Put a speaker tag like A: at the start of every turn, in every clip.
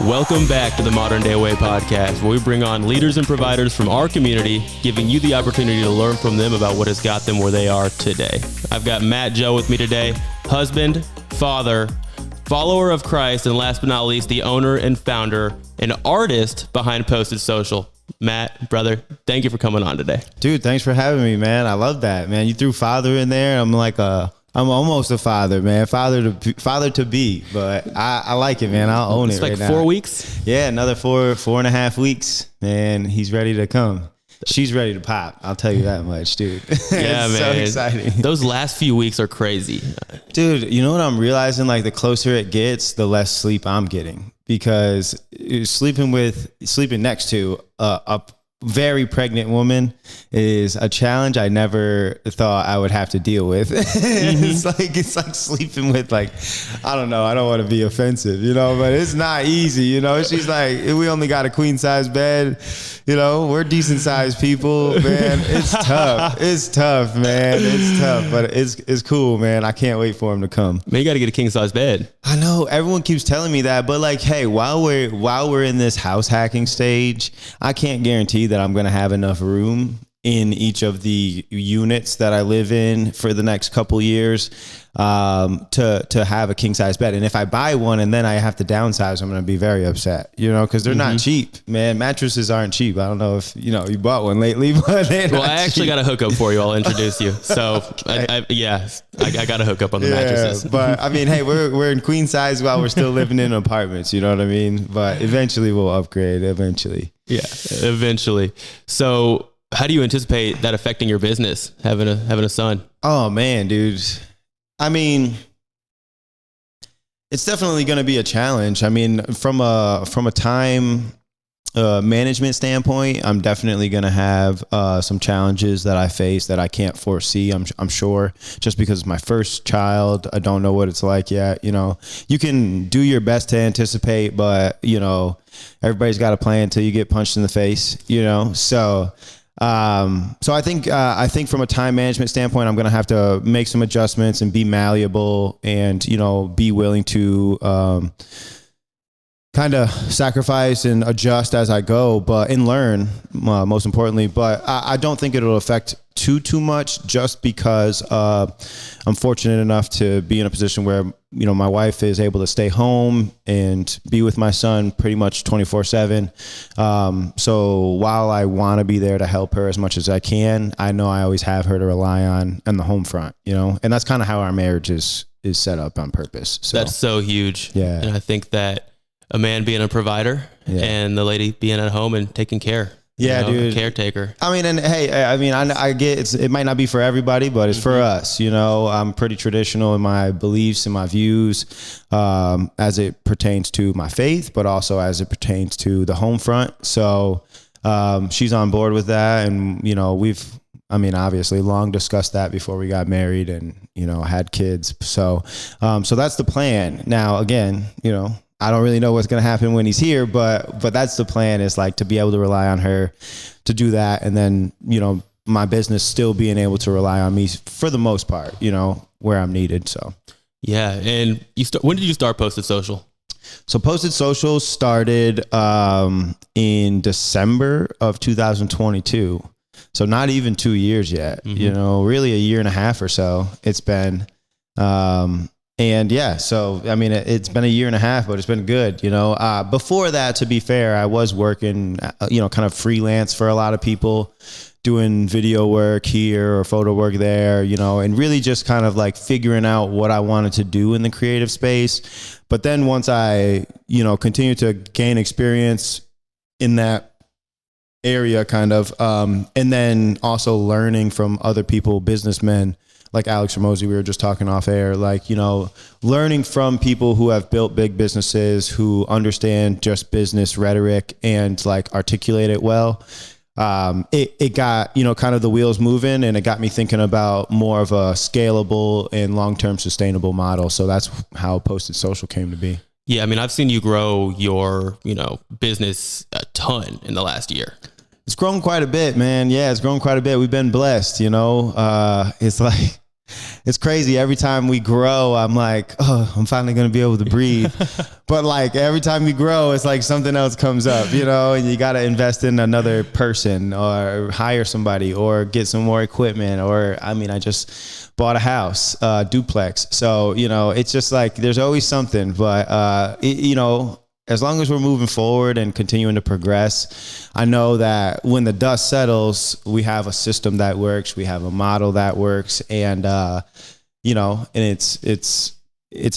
A: Welcome back to the Modern Day Way podcast, where we bring on leaders and providers from our community, giving you the opportunity to learn from them about what has got them where they are today. I've got Matt Joe with me today, husband, father, follower of Christ, and last but not least, the owner and founder and artist behind Posted Social. Matt, brother, thank you for coming on today.
B: Dude, thanks for having me, man. I love that, man. You threw father in there. I'm almost a father, man. Father to be, but I like it, man. I'll own it.
A: It's like
B: right
A: 4
B: now.
A: weeks.
B: Yeah, another 4.5 weeks, and he's ready to come. She's ready to pop. I'll tell you that much, dude.
A: Yeah,
B: it's
A: man.
B: So exciting.
A: Those last few weeks are crazy.
B: Dude, you know what I'm realizing? Like, the closer it gets, the less sleep I'm getting, because sleeping next to a very pregnant woman is a challenge I never thought I would have to deal with. It's like sleeping with, like, I don't know, I don't want to be offensive, but it's not easy, She's like, we only got a queen size bed, we're decent sized people, man. It's tough. It's tough, man. It's tough, but it's cool, man. I can't wait for him to come.
A: Man, you got to get a king size bed.
B: I know everyone keeps telling me that, but like, hey, while we're in this house hacking stage, I can't guarantee that I'm going to have enough room in each of the units that I live in for the next couple years to have a king size bed. And if I buy one and then I have to downsize, I'm going to be very upset, because they're not cheap, man. Mattresses aren't cheap. I don't know if, you bought one lately, but
A: well, I actually got a hookup for you. I'll introduce you. So I got a hookup on the mattresses.
B: But I mean, hey, we're in queen size while we're still living in apartments. You know what I mean? But eventually we'll upgrade eventually.
A: Yeah, eventually. So how do you anticipate that affecting your business, having a son?
B: Oh man, dude. I mean, it's definitely going to be a challenge. I mean, from a time management standpoint, I'm definitely going to have some challenges that I face that I can't foresee. I'm sure, just because it's my first child. I don't know what it's like yet. You can do your best to anticipate, but everybody's got a plan until you get punched in the face. So I think from a time management standpoint, I'm going to have to make some adjustments and be malleable and, be willing to, kind of sacrifice and adjust as I go, and learn, most importantly. But I don't think it'll affect too much, just because I'm fortunate enough to be in a position where, my wife is able to stay home and be with my son pretty much 24/7. So while I want to be there to help her as much as I can, I know I always have her to rely on the home front, and that's kind of how our marriage is set up on purpose. So
A: that's so huge.
B: Yeah.
A: And I think that a man being a provider and the lady being at home and taking care.
B: Yeah, dude.
A: A caretaker.
B: I mean, and hey, I get it might not be for everybody, but it's for us. I'm pretty traditional in my beliefs and my views as it pertains to my faith, but also as it pertains to the home front. So she's on board with that. And, we've obviously long discussed that before we got married and, had kids. So that's the plan. Now, again, I don't really know what's going to happen when he's here, but that's the plan, is like to be able to rely on her to do that. And then, my business still being able to rely on me for the most part, where I'm needed. So,
A: yeah. And when did you start Posted Social?
B: So Posted Social started in December of 2022. So not even 2 years yet, really a year and a half or so it's been. And yeah, so, it's been a year and a half, but it's been good, before that, to be fair, I was working, kind of freelance for a lot of people, doing video work here or photo work there, and really just kind of like figuring out what I wanted to do in the creative space. But then once I, continued to gain experience in that area kind of, and then also learning from other people, businessmen, like Alex Ramosi, we were just talking off air, learning from people who have built big businesses, who understand just business rhetoric and articulate it well. It got, kind of the wheels moving, and it got me thinking about more of a scalable and long-term sustainable model. So that's how Posted Social came to be.
A: Yeah. I've seen you grow your, business a ton in the last year.
B: It's grown quite a bit, man. Yeah, it's grown quite a bit. We've been blessed, It's like, It's crazy. Every time we grow, I'm like, oh, I'm finally going to be able to breathe. But like every time you grow, it's like something else comes up, you know, and you got to invest in another person or hire somebody or get some more equipment. Or, I mean, I just bought a house, duplex. So, you know, it's just like, there's always something, but, you know, as long as we're moving forward and continuing to progress, I know that when the dust settles, we have a system that works, we have a model that works, and you know, and it's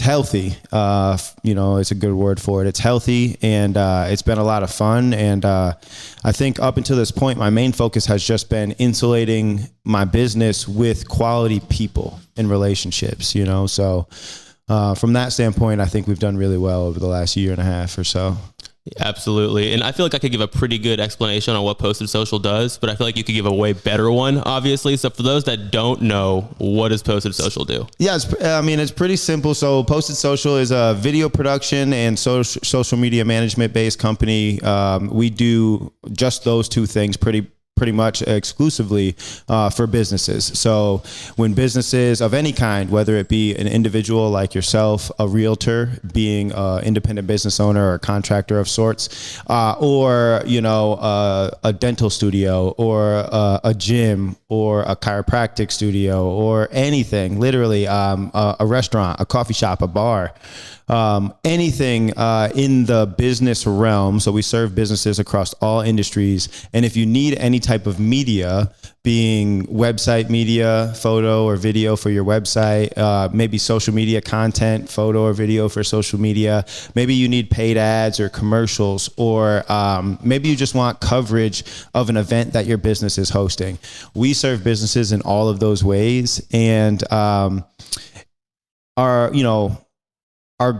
B: healthy. You know, it's a good word for it. It's healthy, and it's been a lot of fun. And I think up until this point, my main focus has just been insulating my business with quality people and relationships. You know, so. From that standpoint, I think we've done really well over the last year and a half or so.
A: Absolutely. And I feel like I could give a pretty good explanation on what Posted Social does, but I feel like you could give a way better one, obviously. So for those that don't know, what does Posted Social do?
B: Yeah, it's pretty simple. So Posted Social is a video production and social media management based company. We do just those two things pretty much exclusively for businesses. So when businesses of any kind, whether it be an individual like yourself, a realtor, being an independent business owner or a contractor of sorts, or, you know, a dental studio or a gym or a chiropractic studio or anything, literally a restaurant, a coffee shop, a bar, anything in the business realm. So we serve businesses across all industries. And if you need any type of media, being website media, photo or video for your website, maybe social media content, photo or video for social media, maybe you need paid ads or commercials, or maybe you just want coverage of an event that your business is hosting. We serve businesses in all of those ways. And our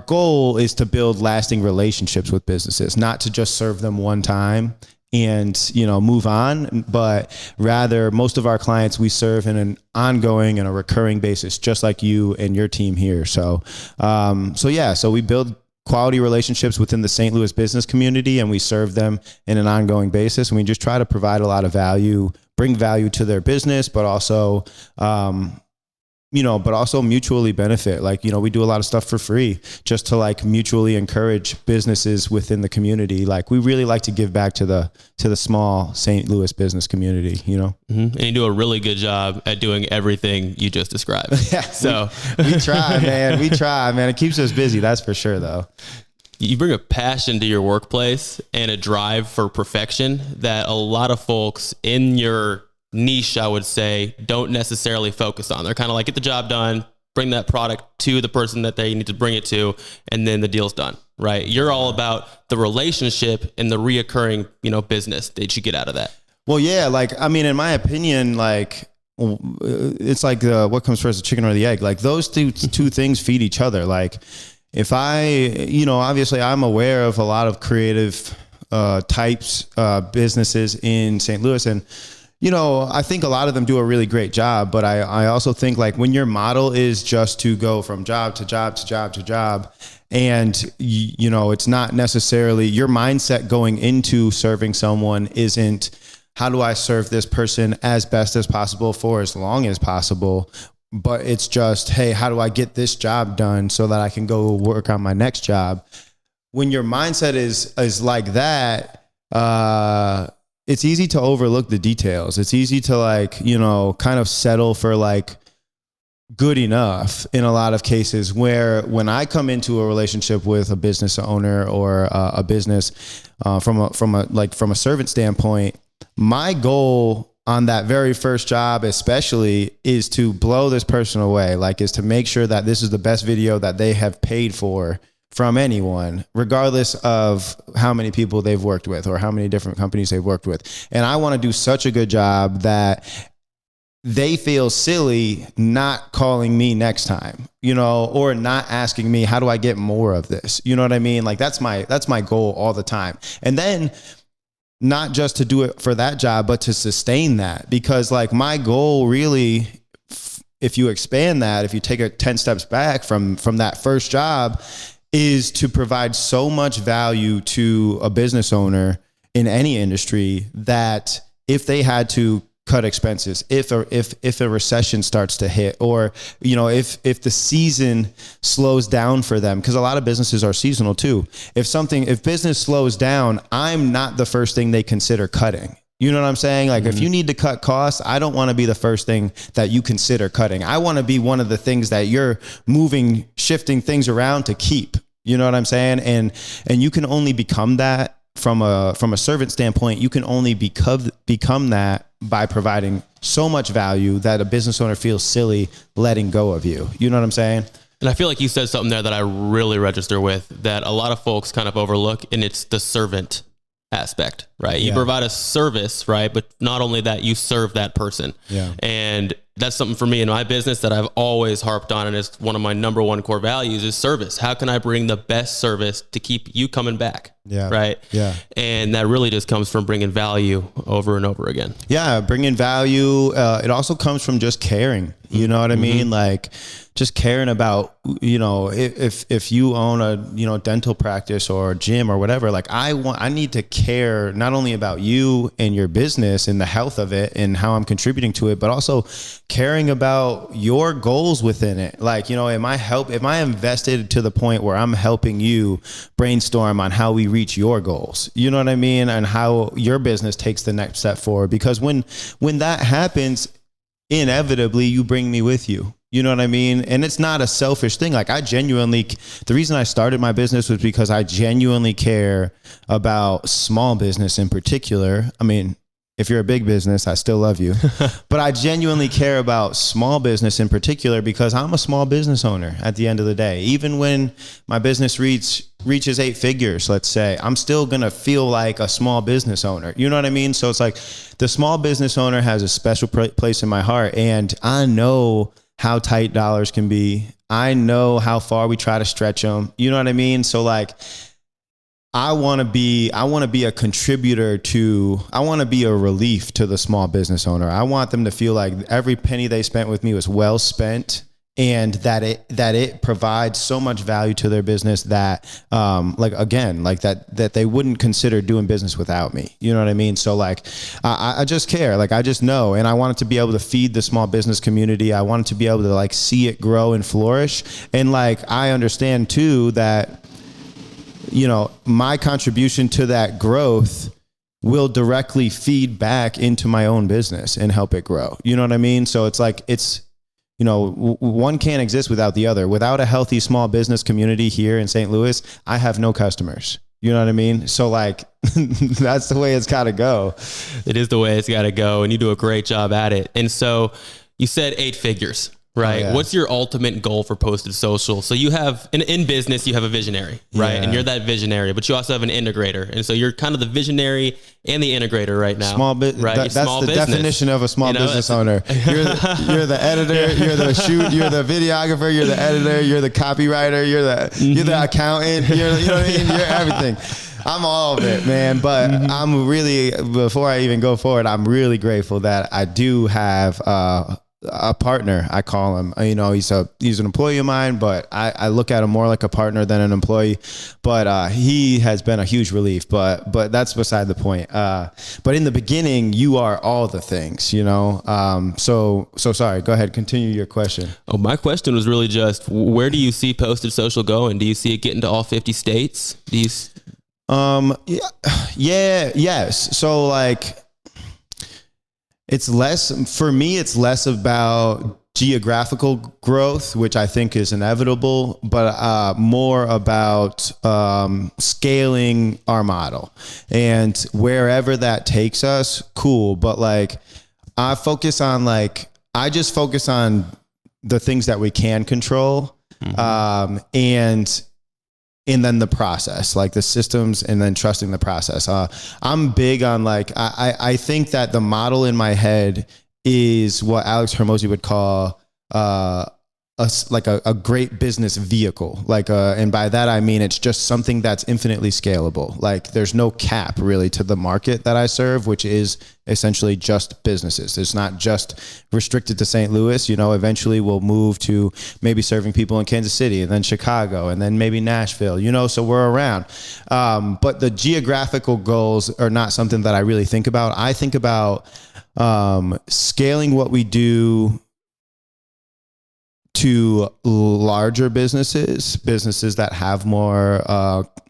B: goal is to build lasting relationships with businesses, not to just serve them one time and, you know, move on, but rather most of our clients we serve in an ongoing and a recurring basis, just like you and your team here. So we build quality relationships within the St. Louis business community, and we serve them in an ongoing basis. And we just try to provide a lot of value, bring value to their business, but also, mutually benefit. Like, you know, we do a lot of stuff for free just to like mutually encourage businesses within the community. Like we really like to give back to the small St. Louis business community, you know?
A: Mm-hmm. And you do a really good job at doing everything you just described.
B: Yeah, so we try, man. We try, man. It keeps us busy. That's for sure though.
A: You bring a passion to your workplace and a drive for perfection that a lot of folks in your niche, I would say, don't necessarily focus on. They're kind of like, get the job done, bring that product to the person that they need to bring it to, and then the deal's done, right? You're all about the relationship and the reoccurring, you know, business that you get out of that.
B: Well, yeah, like, I mean, in my opinion, like, it's like what comes first, the chicken or the egg? Like those two things feed each other. Like if obviously I'm aware of a lot of creative types, businesses in St. Louis, and you know, I think a lot of them do a really great job, but I also think like when your model is just to go from job to job to job to job, and you know, it's not necessarily your mindset going into serving someone isn't how do I serve this person as best as possible for as long as possible, but it's just, hey, how do I get this job done so that I can go work on my next job? When your mindset is like that, it's easy to overlook the details. It's easy to like, you know, kind of settle for like good enough in a lot of cases, where when I come into a relationship with a business owner or a business from a servant standpoint, my goal on that very first job especially is to blow this person away, like is to make sure that this is the best video that they have paid for from anyone, regardless of how many people they've worked with or how many different companies they've worked with. And I want to do such a good job that they feel silly not calling me next time, you know, or not asking me, how do I get more of this? You know what I mean? Like that's my goal all the time. And then not just to do it for that job, but to sustain that, because like my goal really, if you expand that, if you take it 10 steps back from that first job, is to provide so much value to a business owner in any industry that if they had to cut expenses if a recession starts to hit, or if the season slows down for them, because a lot of businesses are seasonal too. If business slows down, I'm not the first thing they consider cutting. You know what I'm saying? Like, if you need to cut costs, I don't want to be the first thing that you consider cutting. I want to be one of the things that you're shifting things around to keep. You know what I'm saying? And you can only become that from a servant standpoint. You can only become that by providing so much value that a business owner feels silly letting go of you. You know what I'm saying?
A: And I feel like you said something there that I really register with, that a lot of folks kind of overlook, and it's the servant aspect, right? You provide a service, right? But not only that, you serve that person. Yeah. And that's something for me in my business that I've always harped on, and it's one of my number one core values is service. How can I bring the best service to keep you coming back? Yeah. Right. Yeah. And that really just comes from bringing value over and over again. Yeah.
B: Bringing value. It also comes from just caring. You know what I mean? Like, just caring about, if you own a, dental practice or gym or whatever, like I need to care not only about you and your business and the health of it and how I'm contributing to it, but also caring about your goals within it. Like, am I invested to the point where I'm helping you brainstorm on how we reach your goals? You know what I mean? And how your business takes the next step forward. Because when that happens, inevitably you bring me with you. You know what I mean? And it's not a selfish thing. Like, the reason I started my business was because I genuinely care about small business in particular. I mean, if you're a big business, I still love you, but I genuinely care about small business in particular because I'm a small business owner at the end of the day. Even when my business reaches 8 figures, let's say, I'm still going to feel like a small business owner. You know what I mean? So it's like the small business owner has a special place in my heart, and I know how tight dollars can be. I know how far we try to stretch them. You know what I mean? So like, I want to be a contributor I want to be a relief to the small business owner. I want them to feel like every penny they spent with me was well spent, and that it provides so much value to their business that, that they wouldn't consider doing business without me. You know what I mean? So like, I just care. Like, I just know, and I want it to be able to feed the small business community. I want it to be able to like see it grow and flourish. And like, I understand too that, my contribution to that growth will directly feed back into my own business and help it grow. You know what I mean? So it's like, one can't exist without the other. Without a healthy small business community here in St. Louis, I have no customers. You know what I mean? So like, that's the way it's got to go.
A: It is the way it's got to go. And you do a great job at it. And so you said 8 figures. Right. Oh, yeah. What's your ultimate goal for Posted Social? So you have in business, you have a visionary, right? Yeah. And you're that visionary, but you also have an integrator. And so you're kind of the visionary and the integrator right now.
B: Right. That's the definition of a small business owner. You're the editor, you're the you're the videographer, you're the editor, you're the copywriter, you're the accountant, you know what I mean? You're everything. I'm all of it, man. But I'm really, before I even go forward, I'm really grateful that I do have a partner. I call him, he's an employee of mine, but I look at him more like a partner than an employee. But he has been a huge relief. But that's beside the point. But in the beginning, you are all the things, So sorry. Go ahead. Continue your question.
A: Oh, my question was really just, where do you see Posted Social going? Do you see it getting to all 50 states?
B: Yes. So like, it's less about geographical growth, which I think is inevitable, but more about scaling our model. And wherever that takes us, cool. But like, I just focus on the things that we can control, and then the process, like the systems, and then trusting the process. I'm big on like, I think that the model in my head is what Alex Hormozi would call a a great business vehicle, and by that I mean it's just something that's infinitely scalable. Like there's no cap really to the market that I serve, which is essentially just businesses. It's not just restricted to St. Louis. Eventually we'll move to maybe serving people in Kansas City and then Chicago and then maybe Nashville. So we're around. But the geographical goals are not something that I really think about. I think about scaling what we do to larger businesses that have more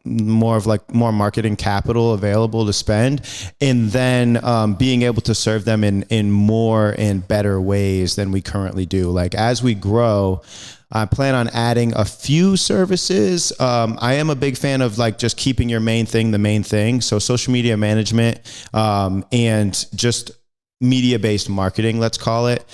B: marketing capital available to spend, and then being able to serve them in more and better ways than we currently do. Like as we grow, I plan on adding a few services. I am a big fan of just keeping your main thing the main thing. So social media management and just media-based marketing, let's call it,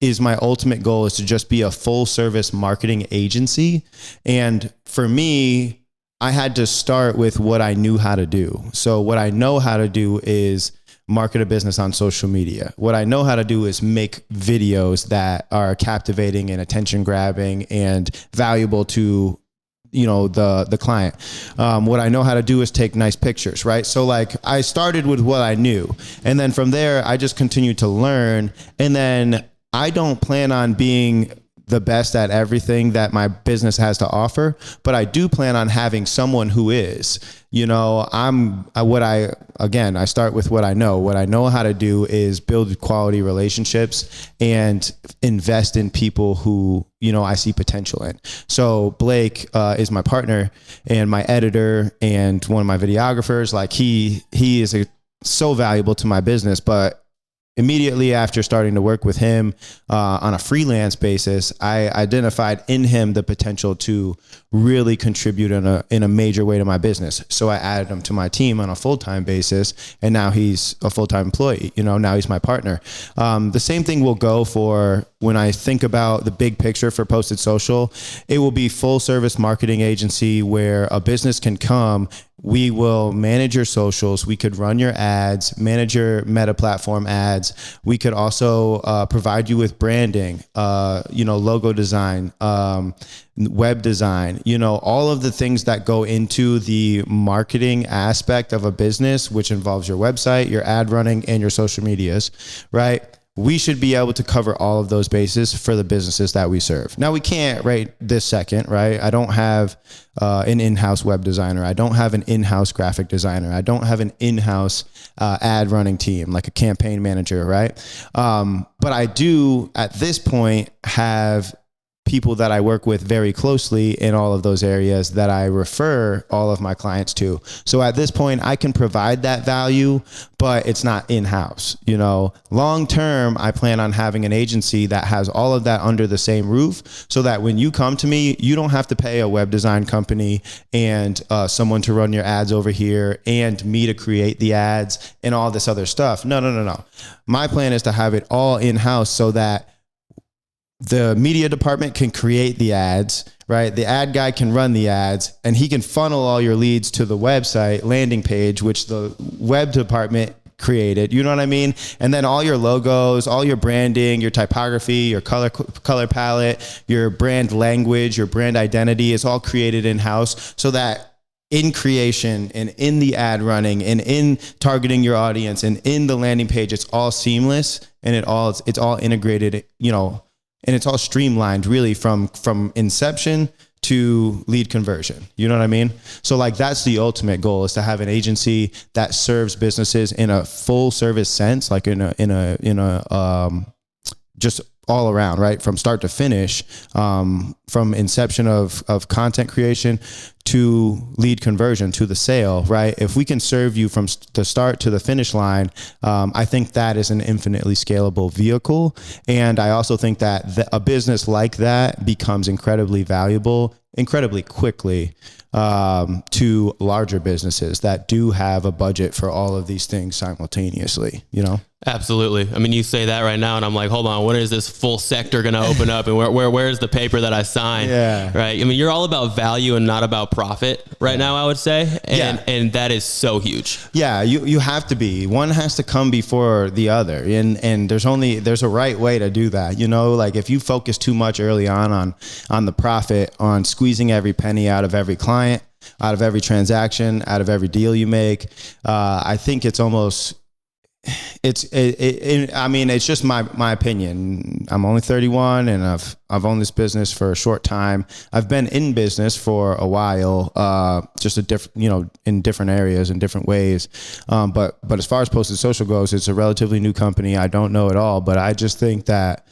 B: is my ultimate goal, is to just be a full service marketing agency. And for me, I had to start with what I knew how to do. So what I know how to do is market a business on social media. What I know how to do is make videos that are captivating and attention grabbing and valuable to the client. What I know how to do is take nice pictures, right? So I started with what I knew, and then from there I just continued to learn. And then I don't plan on being the best at everything that my business has to offer, but I do plan on having someone who is. I start with what I know. What I know how to do is build quality relationships and invest in people who, I see potential in. So Blake is my partner and my editor and one of my videographers. He is so valuable to my business, but immediately after starting to work with him on a freelance basis, I identified in him the potential to really contribute in a major way to my business. So I added him to my team on a full-time basis, and now he's a full-time employee. Now he's my partner. The same thing will go for when I think about the big picture for Posted Social. It will be full service marketing agency where a business can come. We will manage your socials. We could run your ads, manage your Meta platform ads. We could also provide you with branding, logo design, web design, all of the things that go into the marketing aspect of a business, which involves your website, your ad running, and your social medias, right? We should be able to cover all of those bases for the businesses that we serve. Now, we can't right this second, right? I don't have an in-house web designer. I don't have an in-house graphic designer. I don't have an in-house ad running team, like a campaign manager, right? But I do, at this point, have people that I work with very closely in all of those areas that I refer all of my clients to. So at this point, I can provide that value, but it's not in-house. Long term, I plan on having an agency that has all of that under the same roof, so that when you come to me, you don't have to pay a web design company and someone to run your ads over here and me to create the ads and all this other stuff. No. My plan is to have it all in-house so that the media department can create the ads, right? The ad guy can run the ads, and he can funnel all your leads to the website landing page, which the web department created. You know what I mean? And then all your logos, all your branding, your typography, your color palette, your brand language, your brand identity is all created in-house, so that in creation and in the ad running and in targeting your audience and in the landing page, it's all seamless and it's all integrated, and it's all streamlined really from inception to lead conversion. You know what I mean? So that's the ultimate goal, is to have an agency that serves businesses in a full service sense, like in a just all around, right? From start to finish, from inception of content creation to lead conversion to the sale, right? If we can serve you from the start to the finish line, I think that is an infinitely scalable vehicle. And I also think that a business like that becomes incredibly valuable, incredibly quickly, to larger businesses that do have a budget for all of these things simultaneously,
A: Absolutely. I mean, you say that right now and I'm like, hold on, when is this full sector going to open up, and where's the paper that I signed?
B: Yeah.
A: Right. I mean, you're all about value and not about profit right now, I would say. And that is so huge.
B: Yeah, you have to be. One has to come before the other. And there's a right way to do that. You know, like if you focus too much early on the profit, on squeezing every penny out of every client, out of every transaction, out of every deal you make, I think it's almost, I mean, it's just my opinion. I'm only 31 and I've owned this business for a short time. I've been in business for a while, just in different areas, in different ways. But as far as Posted Social goes, it's a relatively new company. I don't know it all, but I just think that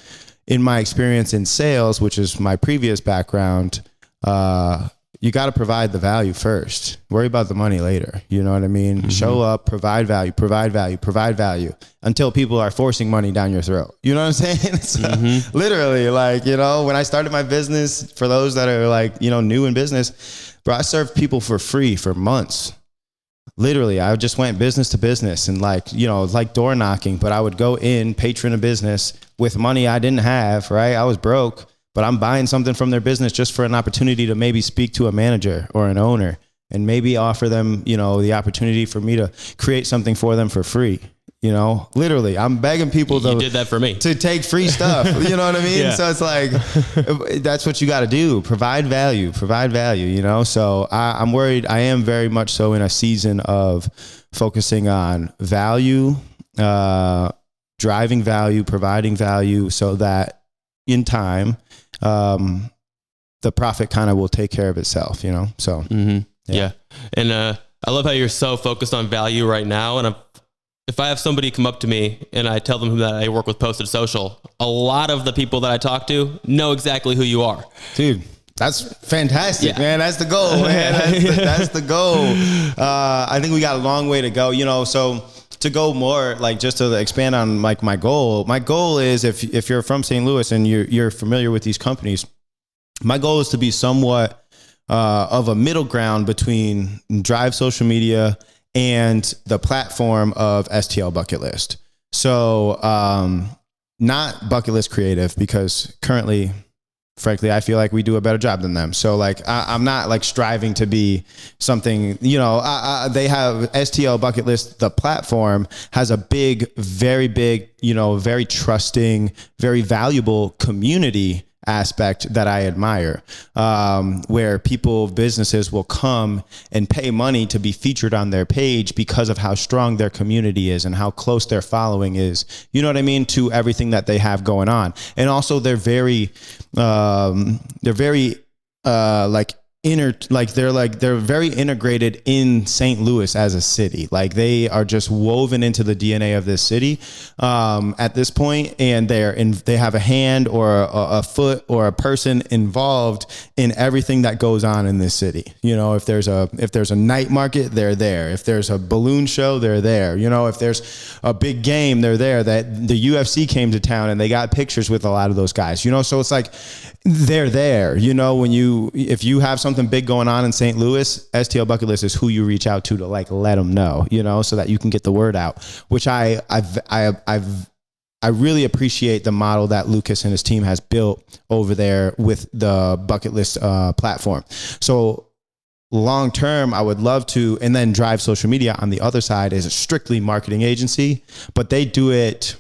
B: in my experience in sales, which is my previous background, you got to provide the value first. Worry about the money later. You know what I mean? Mm-hmm. Show up, provide value until people are forcing money down your throat. You know what I'm saying? So, literally, like, you know, when I started my business, for those that are like, you know, new in business, bro, I served people for free for months. Literally, I just went business to business and like, you know, like door knocking, but I would go in, patron a business with money I didn't have, right? I was broke. But I'm buying something from their business just for an opportunity to maybe speak to a manager or an owner and maybe offer them, you know, the opportunity for me to create something for them for free. You know, literally, I'm begging people
A: You did that for me.
B: to take free stuff. You know what I mean?
A: Yeah.
B: So it's like, that's what you got to do. Provide value, you know? So I'm worried. I am very much so in a season of focusing on value, driving value, providing value so that in time, the profit kind of will take care of itself, you know? So,
A: yeah. And, I love how you're so focused on value right now. And if I have somebody come up to me and I tell them that I work with Posted Social, a lot of the people that I talk to know exactly who you are.
B: Dude, that's fantastic, man. That's the goal, man. That's the goal. I think we got a long way to go, you know, so to go more, like just to expand on like my goal is if you're from St. Louis and you're familiar with these companies, my goal is to be somewhat of a middle ground between Drive Social Media and the platform of STL Bucket List. So not Bucket List Creative, because currently, frankly, I feel like we do a better job than them. So like, I'm not like striving to be something, you know, they have STL Bucket List. The platform has a very big, you know, very trusting, very valuable community aspect that I admire, where businesses will come and pay money to be featured on their page because of how strong their community is and how close their following is, you know what I mean, to everything that they have going on. And also they're very they're very integrated in St. Louis as a city. Like they are just woven into the DNA of this city at this point, and they have a hand or a foot or a person involved in everything that goes on in this city. You know, if there's a night market, they're there. If there's a balloon show, they're there. You know, if there's a big game, they're there. That the UFC came to town and they got pictures with a lot of those guys. You know, so it's like they're there. You know, if you have something big going on in St. Louis, STL Bucket List is who you reach out to like let them know, you know, so that you can get the word out, which I really appreciate the model that Lucas and his team has built over there with the Bucket List platform. So long term, I would love to, and then Drive Social Media on the other side is a strictly marketing agency, but they do it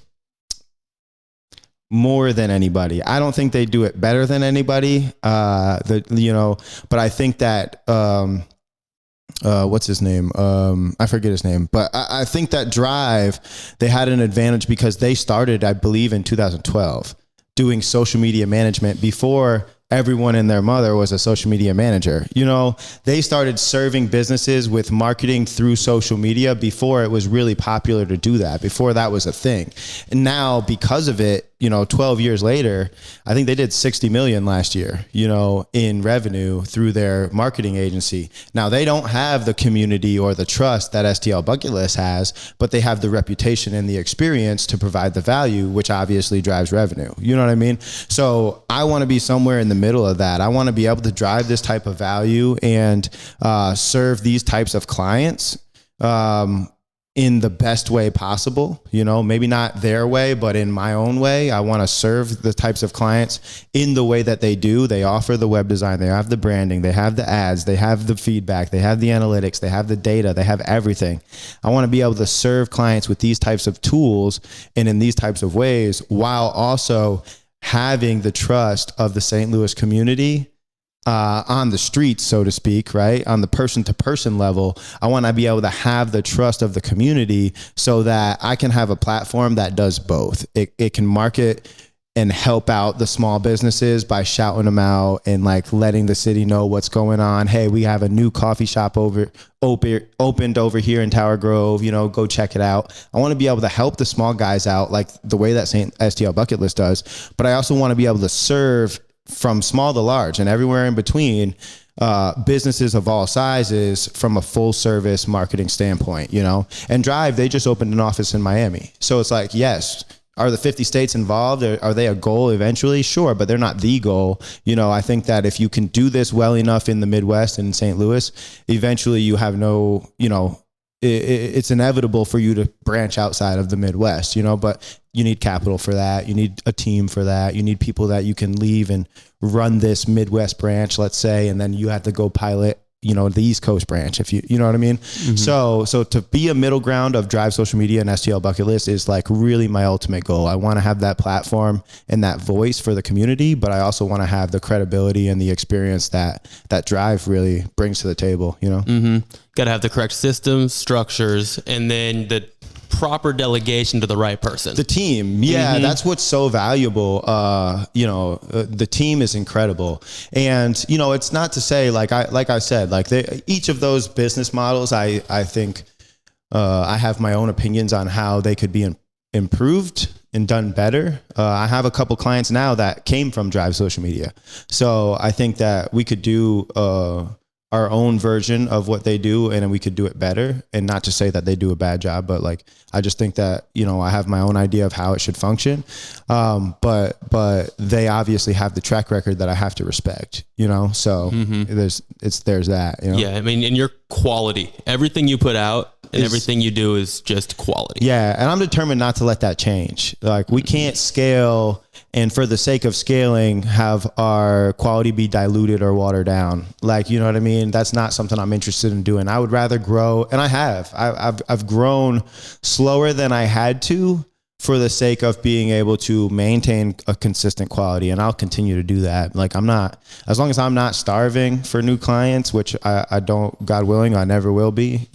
B: more than anybody. I don't think they do it better than anybody. But I think that, what's his name? I forget his name, but I think that Drive, they had an advantage because they started, I believe, in 2012 doing social media management before everyone and their mother was a social media manager. You know, they started serving businesses with marketing through social media before it was really popular to do that, before that was a thing. And now because of it, you know, 12 years later, I think they did 60 million last year, you know, in revenue through their marketing agency. Now they don't have the community or the trust that STL Bucket List has, but they have the reputation and the experience to provide the value, which obviously drives revenue. You know what I mean? So I want to be somewhere in the middle of that. I want to be able to drive this type of value and serve these types of clients in the best way possible, maybe not their way, but in my own way. I want to serve the types of clients in the way that they do. They offer the web design, they have the branding, they have the ads, they have the feedback, they have the analytics, they have the data, they have everything. I want to be able to serve clients with these types of tools and in these types of ways, while also having the trust of the St. Louis community on the streets, so to speak, right? On the person-to-person level, I want to be able to have the trust of the community so that I can have a platform that does both. It can market and help out the small businesses by shouting them out and like letting the city know what's going on. Hey, we have a new coffee shop opened over here in Tower Grove, go check it out. I want to be able to help the small guys out like the way that STL Bucket List does, but I also want to be able to serve from small to large and everywhere in between, businesses of all sizes from a full service marketing standpoint, and Drive, they just opened an office in Miami. So it's like, yes, are the 50 states involved? Are they a goal eventually? Sure, but they're not the goal. I think that if you can do this well enough in the Midwest and in St. Louis, eventually you have no, it's inevitable for you to branch outside of the Midwest, but you need capital for that. You need a team for that. You need people that you can leave and run this Midwest branch, let's say, and then you have to go pilot, the East Coast branch, if you know what I mean? Mm-hmm. So to be a middle ground of Drive Social Media and STL Bucket List is like really my ultimate goal. I want to have that platform and that voice for the community, but I also want to have the credibility and the experience that Drive really brings to the table,
A: Mm-hmm. Got to have the correct systems, structures, and then the proper delegation to the right person.
B: The team. Yeah. Mm-hmm. That's what's so valuable. The team is incredible. And, it's not to say like I said, each of those business models, I think, I have my own opinions on how they could be improved and done better. I have a couple clients now that came from Drive Social Media. So I think that we could do, our own version of what they do and we could do it better, and not to say that they do a bad job, but like, I just think that, I have my own idea of how it should function. But they obviously have the track record that I have to respect, so there's that,
A: Yeah. I mean, in your quality, everything you put out and everything you do is just quality.
B: Yeah. And I'm determined not to let that change. Like we can't scale and for the sake of scaling, have our quality be diluted or watered down. Like, you know what I mean? That's not something I'm interested in doing. I would rather grow, and I have. I've grown slower than I had to for the sake of being able to maintain a consistent quality, and I'll continue to do that. Like as long as I'm not starving for new clients, which I don't, God willing, I never will be,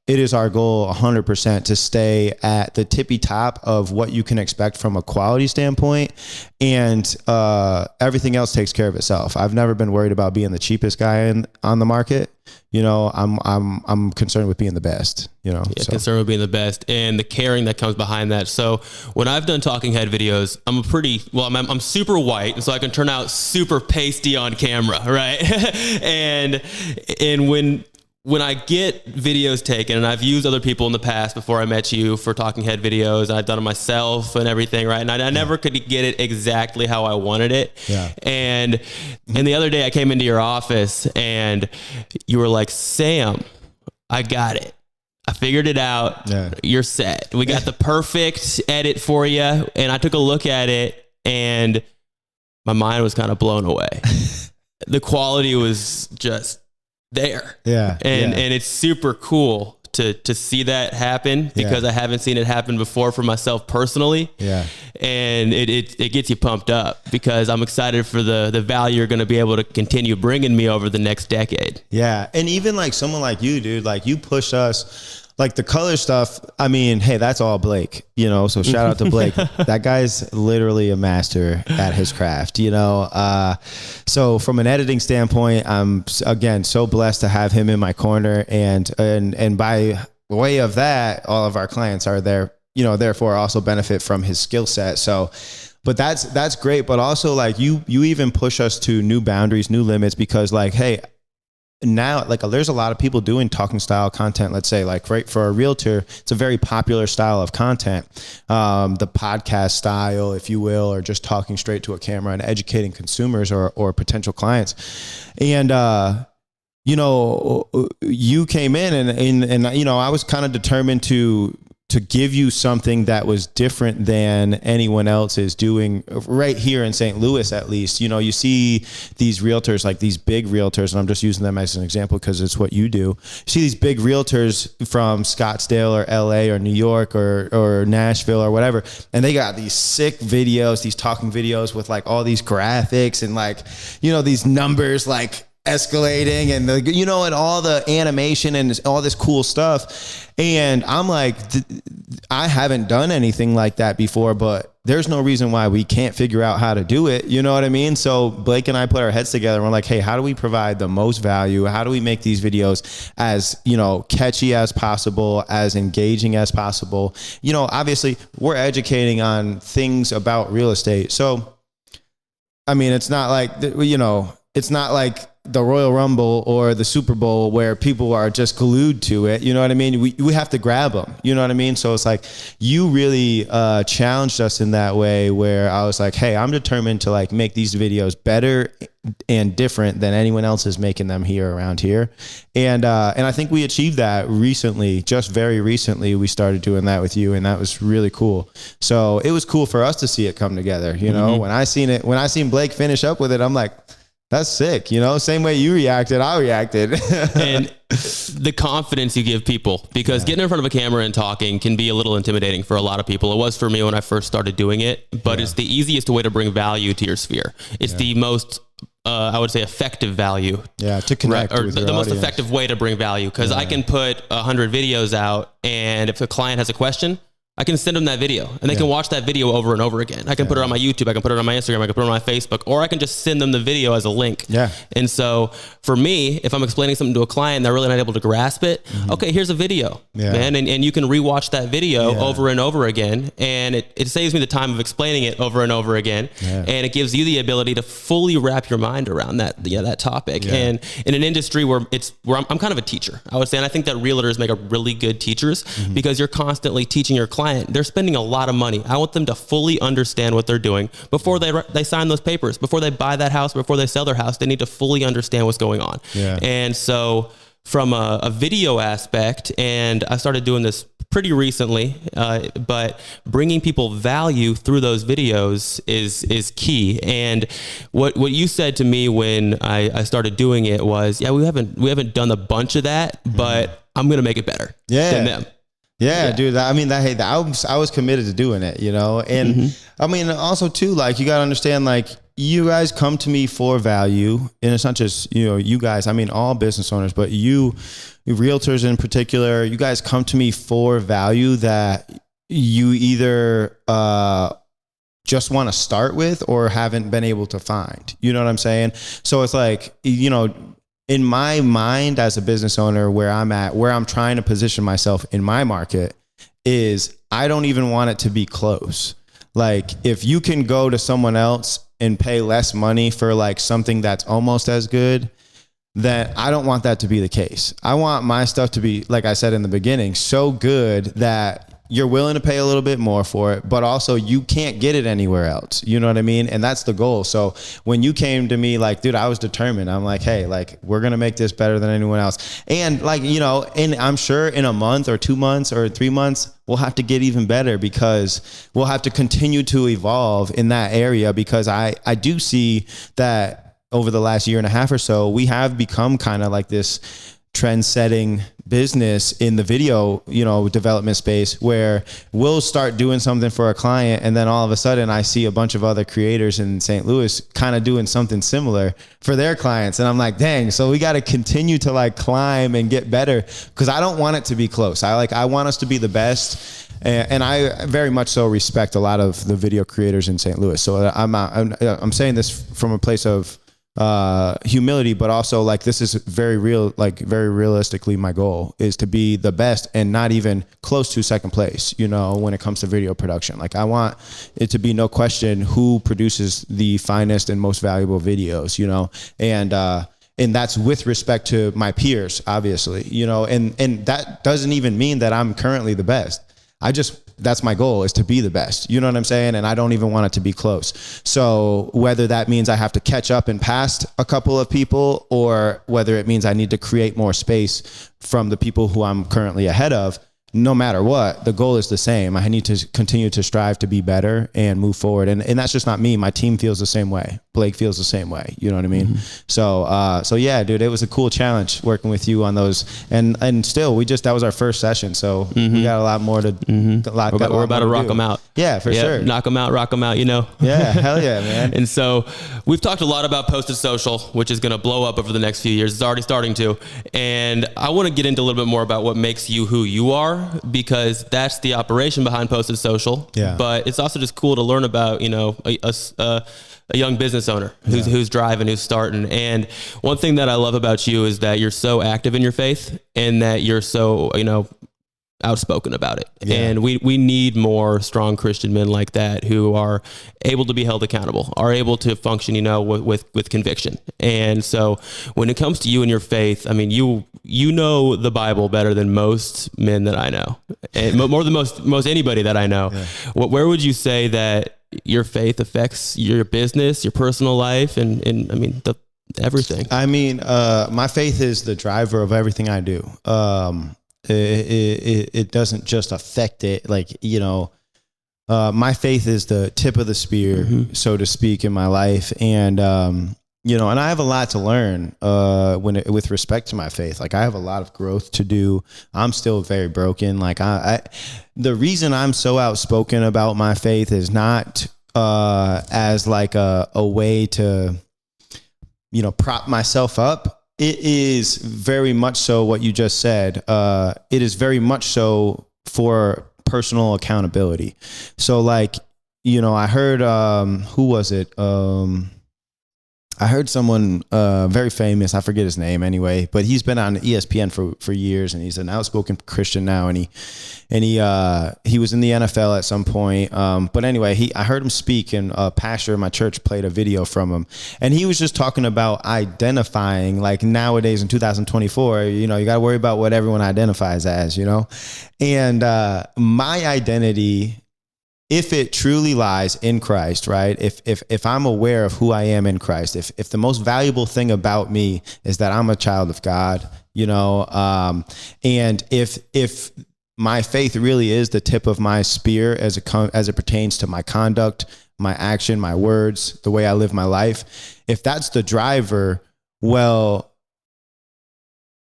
B: it is our goal 100% to stay at the tippy top of what you can expect from a quality standpoint, and everything else takes care of itself. I've never been worried about being the cheapest guy on the market. I'm concerned with being the best.
A: Concerned with being the best and the caring that comes behind that. So when I've done talking head videos, I'm super white, and so I can turn out super pasty on camera, right? and when I get videos taken, and I've used other people in the past before I met you for talking head videos, and I've done it myself and everything, right? And I never could get it exactly how I wanted it.
B: Yeah.
A: And the other day I came into your office and you were like, Sam, I got it. I figured it out.
B: Yeah.
A: You're set. We got the perfect edit for you. And I took a look at it and my mind was kind of blown away. The quality was just there.
B: Yeah.
A: And it's super cool to see that happen, because I haven't seen it happen before for myself personally.
B: Yeah.
A: And it gets you pumped up, because I'm excited for the value you're going to be able to continue bringing me over the next decade.
B: Yeah. And even like someone like you, dude, like you push us. Like the color stuff, I mean, hey, that's all Blake, so shout out to Blake. That guy's literally a master at his craft, So from an editing standpoint, I'm, again, so blessed to have him in my corner. And by way of that, all of our clients are there, therefore also benefit from his skill set. So, but that's great. But also like you even push us to new boundaries, new limits, because like, hey, now, like, there's a lot of people doing talking style content. Let's say, like, right, for a realtor, it's a very popular style of content, the podcast style, if you will, or just talking straight to a camera and educating consumers or potential clients. And you know, you came in and, you know, I was kind of determined to give you something that was different than anyone else is doing right here in St. Louis, at least. You know, you see these realtors, like these big realtors, and I'm just using them as an example because it's what you do. You see these big realtors from Scottsdale or LA or New York or Nashville or whatever, and they got these sick videos, these talking videos with like all these graphics and like, you know, these numbers like escalating and the, you know, and all the animation and all this cool stuff. And I'm like, I haven't done anything like that before, but there's no reason why we can't figure out how to do it. You know what I mean? So Blake and I put our heads together and we're like, hey, how do we provide the most value? How do we make these videos as, you know, catchy as possible, as engaging as possible? You know, obviously we're educating on things about real estate. So, I mean, it's not like, you know, it's not like the Royal Rumble or the Super Bowl where people are just glued to it. You know what I mean? We have to grab them. You know what I mean? So it's like, you really challenged us in that way where I was like, hey, I'm determined to like make these videos better and different than anyone else is making them here around here. And I think we achieved that recently, just very recently. We started doing that with you, and that was really cool. So it was cool for us to see it come together. You know, when I seen Blake finish up with it, I'm like, that's sick. You know, same way you reacted, I reacted.
A: And the confidence you give people, because getting in front of a camera and talking can be a little intimidating for a lot of people. It was for me when I first started doing it, but it's the easiest way to bring value to your sphere. It's the most, I would say, effective value. Yeah,
B: to connect with
A: the most effective way to bring value. Because I can put 100 videos out, and if a client has a question, I can send them that video and they can watch that video over and over again. I can put it on my YouTube. I can put it on my Instagram. I can put it on my Facebook, or I can just send them the video as a link. Yeah. And so for me, if I'm explaining something to a client and they're really not able to grasp it, okay, here's a video, man. And you can rewatch that video over and over again. And it saves me the time of explaining it over and over again. Yeah. And it gives you the ability to fully wrap your mind around that topic. Yeah. And in an industry where I'm kind of a teacher, I would say, and I think that realtors make a really good teachers because you're constantly teaching your client. They're spending a lot of money. I want them to fully understand what they're doing before they sign those papers, before they buy that house, before they sell their house. They need to fully understand what's going on. Yeah. And so from a video aspect, and I started doing this pretty recently, but bringing people value through those videos is key. And what you said to me when I started doing it was, we haven't done a bunch of that, but I'm going to make it better than them.
B: Yeah, dude. I mean, I was committed to doing it, you know? And I mean, also too, like, you got to understand, like, you guys come to me for value, and it's not just, you know, you guys, I mean, all business owners, but you realtors in particular, you guys come to me for value that you either, just want to start with or haven't been able to find, you know what I'm saying? So it's like, you know, in my mind as a business owner, where I'm trying to position myself in my market is I don't even want it to be close. Like, if you can go to someone else and pay less money for like something that's almost as good, then I don't want that to be the case. I want my stuff to be, like I said in the beginning, so good that you're willing to pay a little bit more for it, but also you can't get it anywhere else. You know what I mean? And that's the goal. So when you came to me, like, dude, I was determined. I'm like, hey, like, we're going to make this better than anyone else. And like, you know, and I'm sure in a month or 2 months or 3 months, we'll have to get even better because we'll have to continue to evolve in that area, because I do see that over the last year and a half or so, we have become kind of like this trend-setting business in the video, you know, development space, where we'll start doing something for a client, and then all of a sudden I see a bunch of other creators in St. Louis kind of doing something similar for their clients, and I'm like, dang, so we got to continue to like climb and get better, because I don't want it to be close. I want us to be the best. And I very much so respect a lot of the video creators in St. Louis. So I'm saying this from a place of humility, but also like, this is very real, like very realistically, my goal is to be the best and not even close to second place, you know, when it comes to video production. Like, I want it to be no question who produces the finest and most valuable videos, you know, and that's with respect to my peers, obviously, you know, and that doesn't even mean that I'm currently the best. I just that's my goal, is to be the best. You know what I'm saying? And I don't even want it to be close. So whether that means I have to catch up and pass a couple of people, or whether it means I need to create more space from the people who I'm currently ahead of, no matter what, the goal is the same. I need to continue to strive to be better and move forward. And that's just not me. My team feels the same way. Blake feels the same way. You know what I mean? Mm-hmm. So yeah, dude, it was a cool challenge working with you on those. And still, that was our first session. So we got a lot more to,
A: we're about to rock them out.
B: Yeah, for sure.
A: Knock them out, rock them out,
B: Yeah, hell yeah, man.
A: And so we've talked a lot about Posted Social, which is going to blow up over the next few years. It's already starting to. And I want to get into a little bit more about what makes you who you are, because that's the operation behind Posted Social.
B: Yeah.
A: But it's also just cool to learn about, a young business owner who's driving, who's starting. And one thing that I love about you is that you're so active in your faith, and that you're so, outspoken about it. Yeah. And we need more strong Christian men like that, who are able to be held accountable, are able to function, with conviction. And so when it comes to you and your faith, I mean, you know the Bible better than most men that I know, and more than most anybody that I know. Yeah. Where would you say that your faith affects your business, your personal life, and I mean, everything? I mean,
B: my faith is the driver of everything I do. It doesn't just affect it. My faith is the tip of the spear, so to speak, in my life. And, and I have a lot to learn, with respect to my faith. I have a lot of growth to do. I'm still very broken. The reason I'm so outspoken about my faith is not, as a way to, prop myself up. It is very much so what you just said. It is very much so for personal accountability. So I heard, who was it? I heard someone very famous, I forget his name anyway, but he's been on ESPN for years, and he's an outspoken Christian now, and he was in the NFL at some point. But anyway, I heard him speak, and a pastor in my church played a video from him, and he was just talking about identifying, nowadays in 2024, you got to worry about what everyone identifies as, and my identity, if it truly lies in Christ, right? If I'm aware of who I am in Christ, if the most valuable thing about me is that I'm a child of God, and if my faith really is the tip of my spear as it pertains to my conduct, my action, my words, the way I live my life, if that's the driver, well,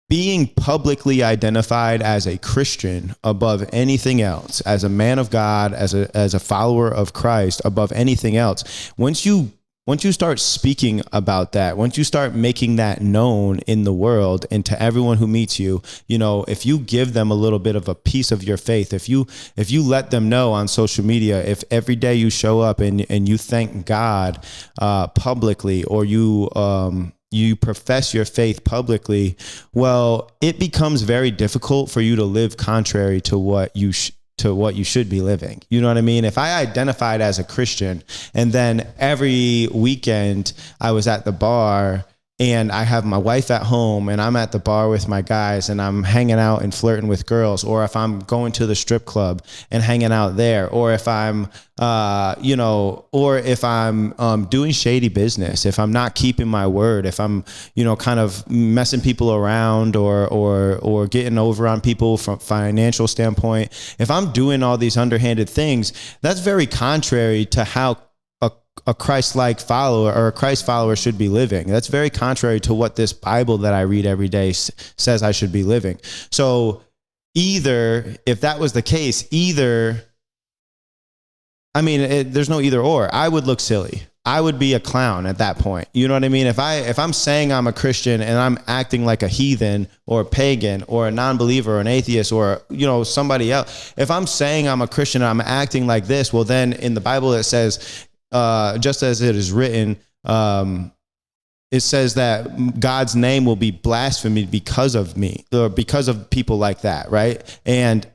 B: being publicly identified as a Christian above anything else, as a man of God, as a follower of Christ above anything else, once you start speaking about that, once you start making that known in the world and to everyone who meets you, if you give them a little bit of a piece of your faith, if you let them know on social media, if every day you show up and you thank God publicly, or you profess your faith publicly, well, it becomes very difficult for you to live contrary to what you should be living. You know what I mean? If I identified as a Christian, and then every weekend I was at the bar, and I have my wife at home, and I'm at the bar with my guys, and I'm hanging out and flirting with girls, or if I'm going to the strip club and hanging out there, or if I'm, or if I'm doing shady business, if I'm not keeping my word, if I'm, kind of messing people around, or getting over on people from financial standpoint, if I'm doing all these underhanded things, that's very contrary to how a Christ-like follower or a Christ follower should be living. That's very contrary to what this Bible that I read every day says I should be living. So if that was the case, there's no either or. I would look silly. I would be a clown at that point. You know what I mean? If I'm saying I'm a Christian and I'm acting like a heathen or a pagan or a non-believer or an atheist or, somebody else, if I'm saying I'm a Christian and I'm acting like this, well, then in the Bible it says, just as it is written, it says that God's name will be blasphemed because of me, or because of people like that, right? And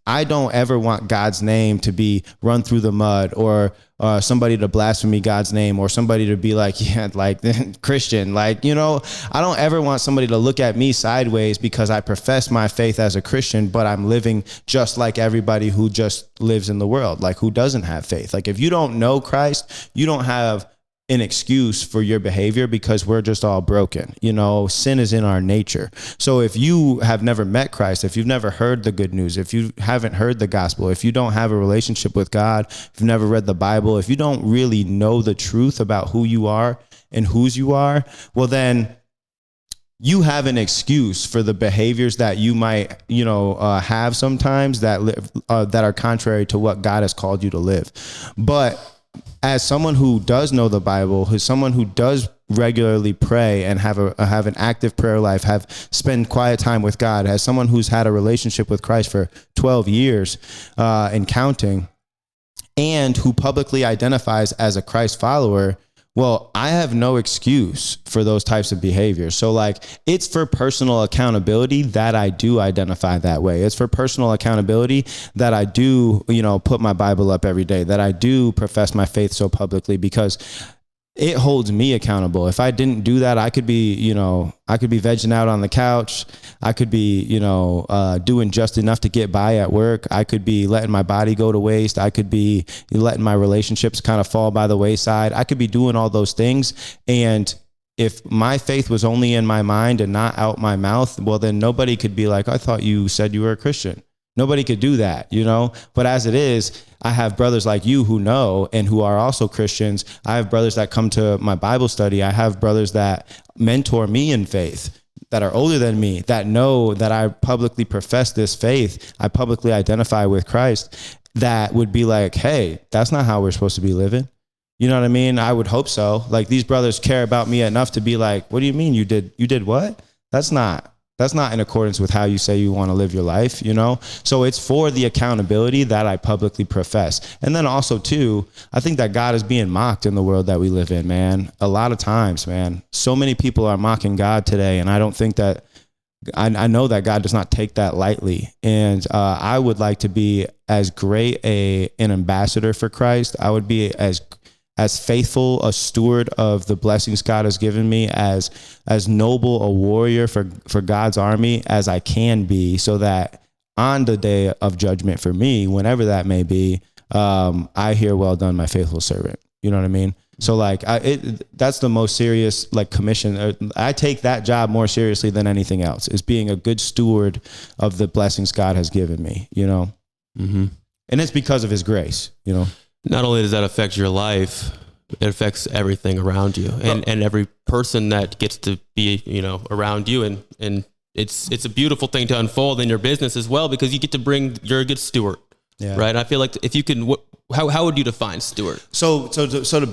B: I don't ever want God's name to be run through the mud, or somebody to blaspheme God's name, or somebody to be like, yeah, like Christian, like, you know, I don't ever want somebody to look at me sideways because I profess my faith as a Christian, but I'm living just like everybody who just lives in the world, like who doesn't have faith. Like if you don't know Christ, you don't have an excuse for your behavior, because we're just all broken. You know, sin is in our nature. So if you have never met Christ, if you've never heard the good news, if you haven't heard the gospel, if you don't have a relationship with God, if you've never read the Bible, if you don't really know the truth about who you are and whose you are, well, then you have an excuse for the behaviors that you might, have sometimes that that are contrary to what God has called you to live. But as someone who does know the Bible, who's someone who does regularly pray and have an active prayer life, have spent quiet time with God, as someone who's had a relationship with Christ for 12 years and counting, and who publicly identifies as a Christ follower, well, I have no excuse for those types of behaviors. So like, it's for personal accountability that I do identify that way. It's for personal accountability that I do, put my Bible up every day, that I do profess my faith so publicly, because it holds me accountable. If I didn't do that, I could be vegging out on the couch. I could be, doing just enough to get by at work. I could be letting my body go to waste. I could be letting my relationships kind of fall by the wayside. I could be doing all those things. And if my faith was only in my mind and not out my mouth, well, then nobody could be like, I thought you said you were a Christian. Nobody could do that, but as it is, I have brothers like you who know and who are also Christians. I have brothers that come to my Bible study. I have brothers that mentor me in faith, that are older than me, that know that I publicly profess this faith. I publicly identify with Christ, that would be like, hey, that's not how we're supposed to be living. You know what I mean? I would hope so. Like, these brothers care about me enough to be like, what do you mean you did what? That's not in accordance with how you say you want to live your life, So it's for the accountability that I publicly profess. And then also too, I think that God is being mocked in the world that we live in, man. A lot of times, man, so many people are mocking God today. And I don't think that, I know that God does not take that lightly. And I would like to be as great an ambassador for Christ. I would be as faithful a steward of the blessings God has given me, as noble a warrior for God's army as I can be, so that on the day of judgment for me, whenever that may be, I hear, well done, my faithful servant. You know what I mean? So like, that's the most serious commission. I take that job more seriously than anything else, is being a good steward of the blessings God has given me, Mm-hmm. And it's because of his grace,
A: Not only does that affect your life, it affects everything around you, and every person that gets to be, around you. And it's a beautiful thing to unfold in your business as well, because you get to you're a good steward, right? And I feel like if you can, how would you define steward? So
B: to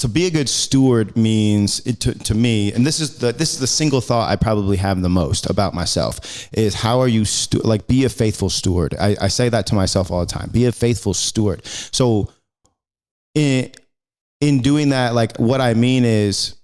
B: be a good steward means, to me, and this is the single thought I probably have the most about myself, is how are you be a faithful steward. I say that to myself all the time. Be a faithful steward. So in doing that, like, what I mean is,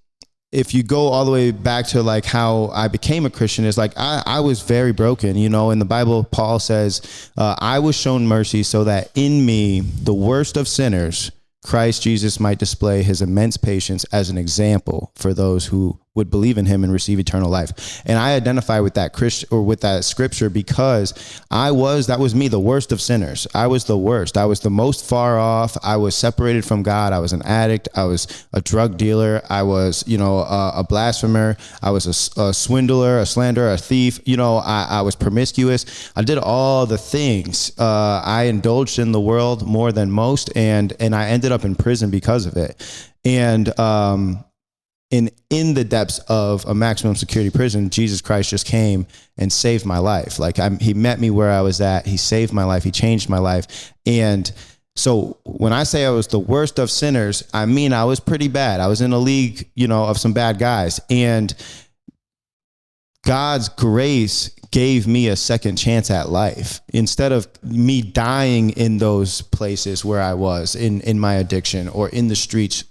B: if you go all the way back to like how I became a Christian, is like, I was very broken, in the Bible, Paul says, I was shown mercy so that in me, the worst of sinners, Christ Jesus might display his immense patience as an example for those who would believe in him and receive eternal life. And I identify with that with that scripture, because that was me, the worst of sinners. I was the worst. I was the most far off. I was separated from God. I was an addict. I was a drug dealer. I was, a blasphemer. I was a swindler, a slanderer, a thief. I was promiscuous. I did all the things. I indulged in the world more than most, and I ended up in prison because of it. And in the depths of a maximum security prison, Jesus Christ just came and saved my life. Like, he met me where I was at. He saved my life. He changed my life. And so when I say I was the worst of sinners, I mean, I was pretty bad. I was in a league, of some bad guys. And God's grace gave me a second chance at life. Instead of me dying in those places where I was in my addiction, or in the streets,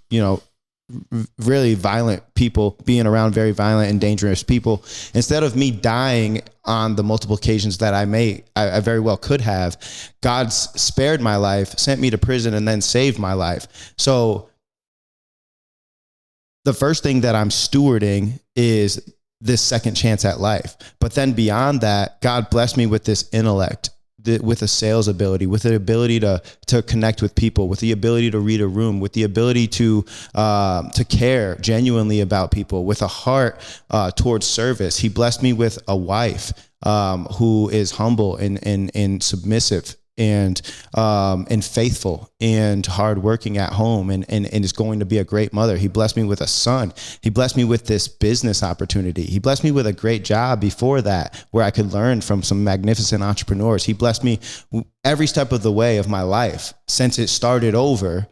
B: really violent people, being around very violent and dangerous people, instead of me dying on the multiple occasions that I very well could have, God spared my life, sent me to prison, and then saved my life. So the first thing that I'm stewarding is this second chance at life. But then beyond that, God blessed me with this intellect, with a sales ability, with the ability to connect with people, with the ability to read a room, with the ability to care genuinely about people, with a heart towards service. He blessed me with a wife who is humble and submissive and faithful and hardworking at home and is going to be a great mother. He blessed me with a son. He blessed me with this business opportunity. He blessed me with a great job before that where I could learn from some magnificent entrepreneurs. He blessed me every step of the way of my life since it started over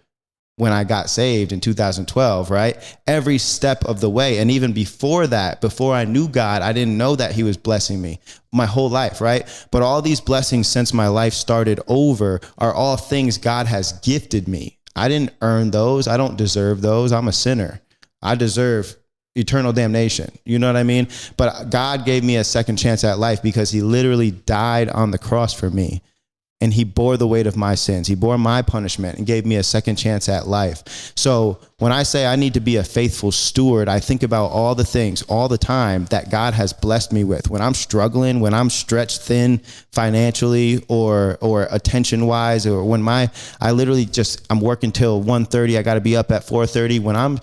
B: when I got saved in 2012, right? Every step of the way. And even before that, before I knew God, I didn't know that he was blessing me my whole life, right? But all these blessings since my life started over are all things God has gifted me. I didn't earn those. I don't deserve those. I'm a sinner. I deserve eternal damnation. You know what I mean? But God gave me a second chance at life because he literally died on the cross for me. And he bore the weight of my sins. He bore my punishment and gave me a second chance at life. So when I say I need to be a faithful steward, I think about all the things all the time that God has blessed me with. When I'm struggling, when I'm stretched thin financially or attention wise, or when I'm working till 1:30, I got to be up at 4:30. When I'm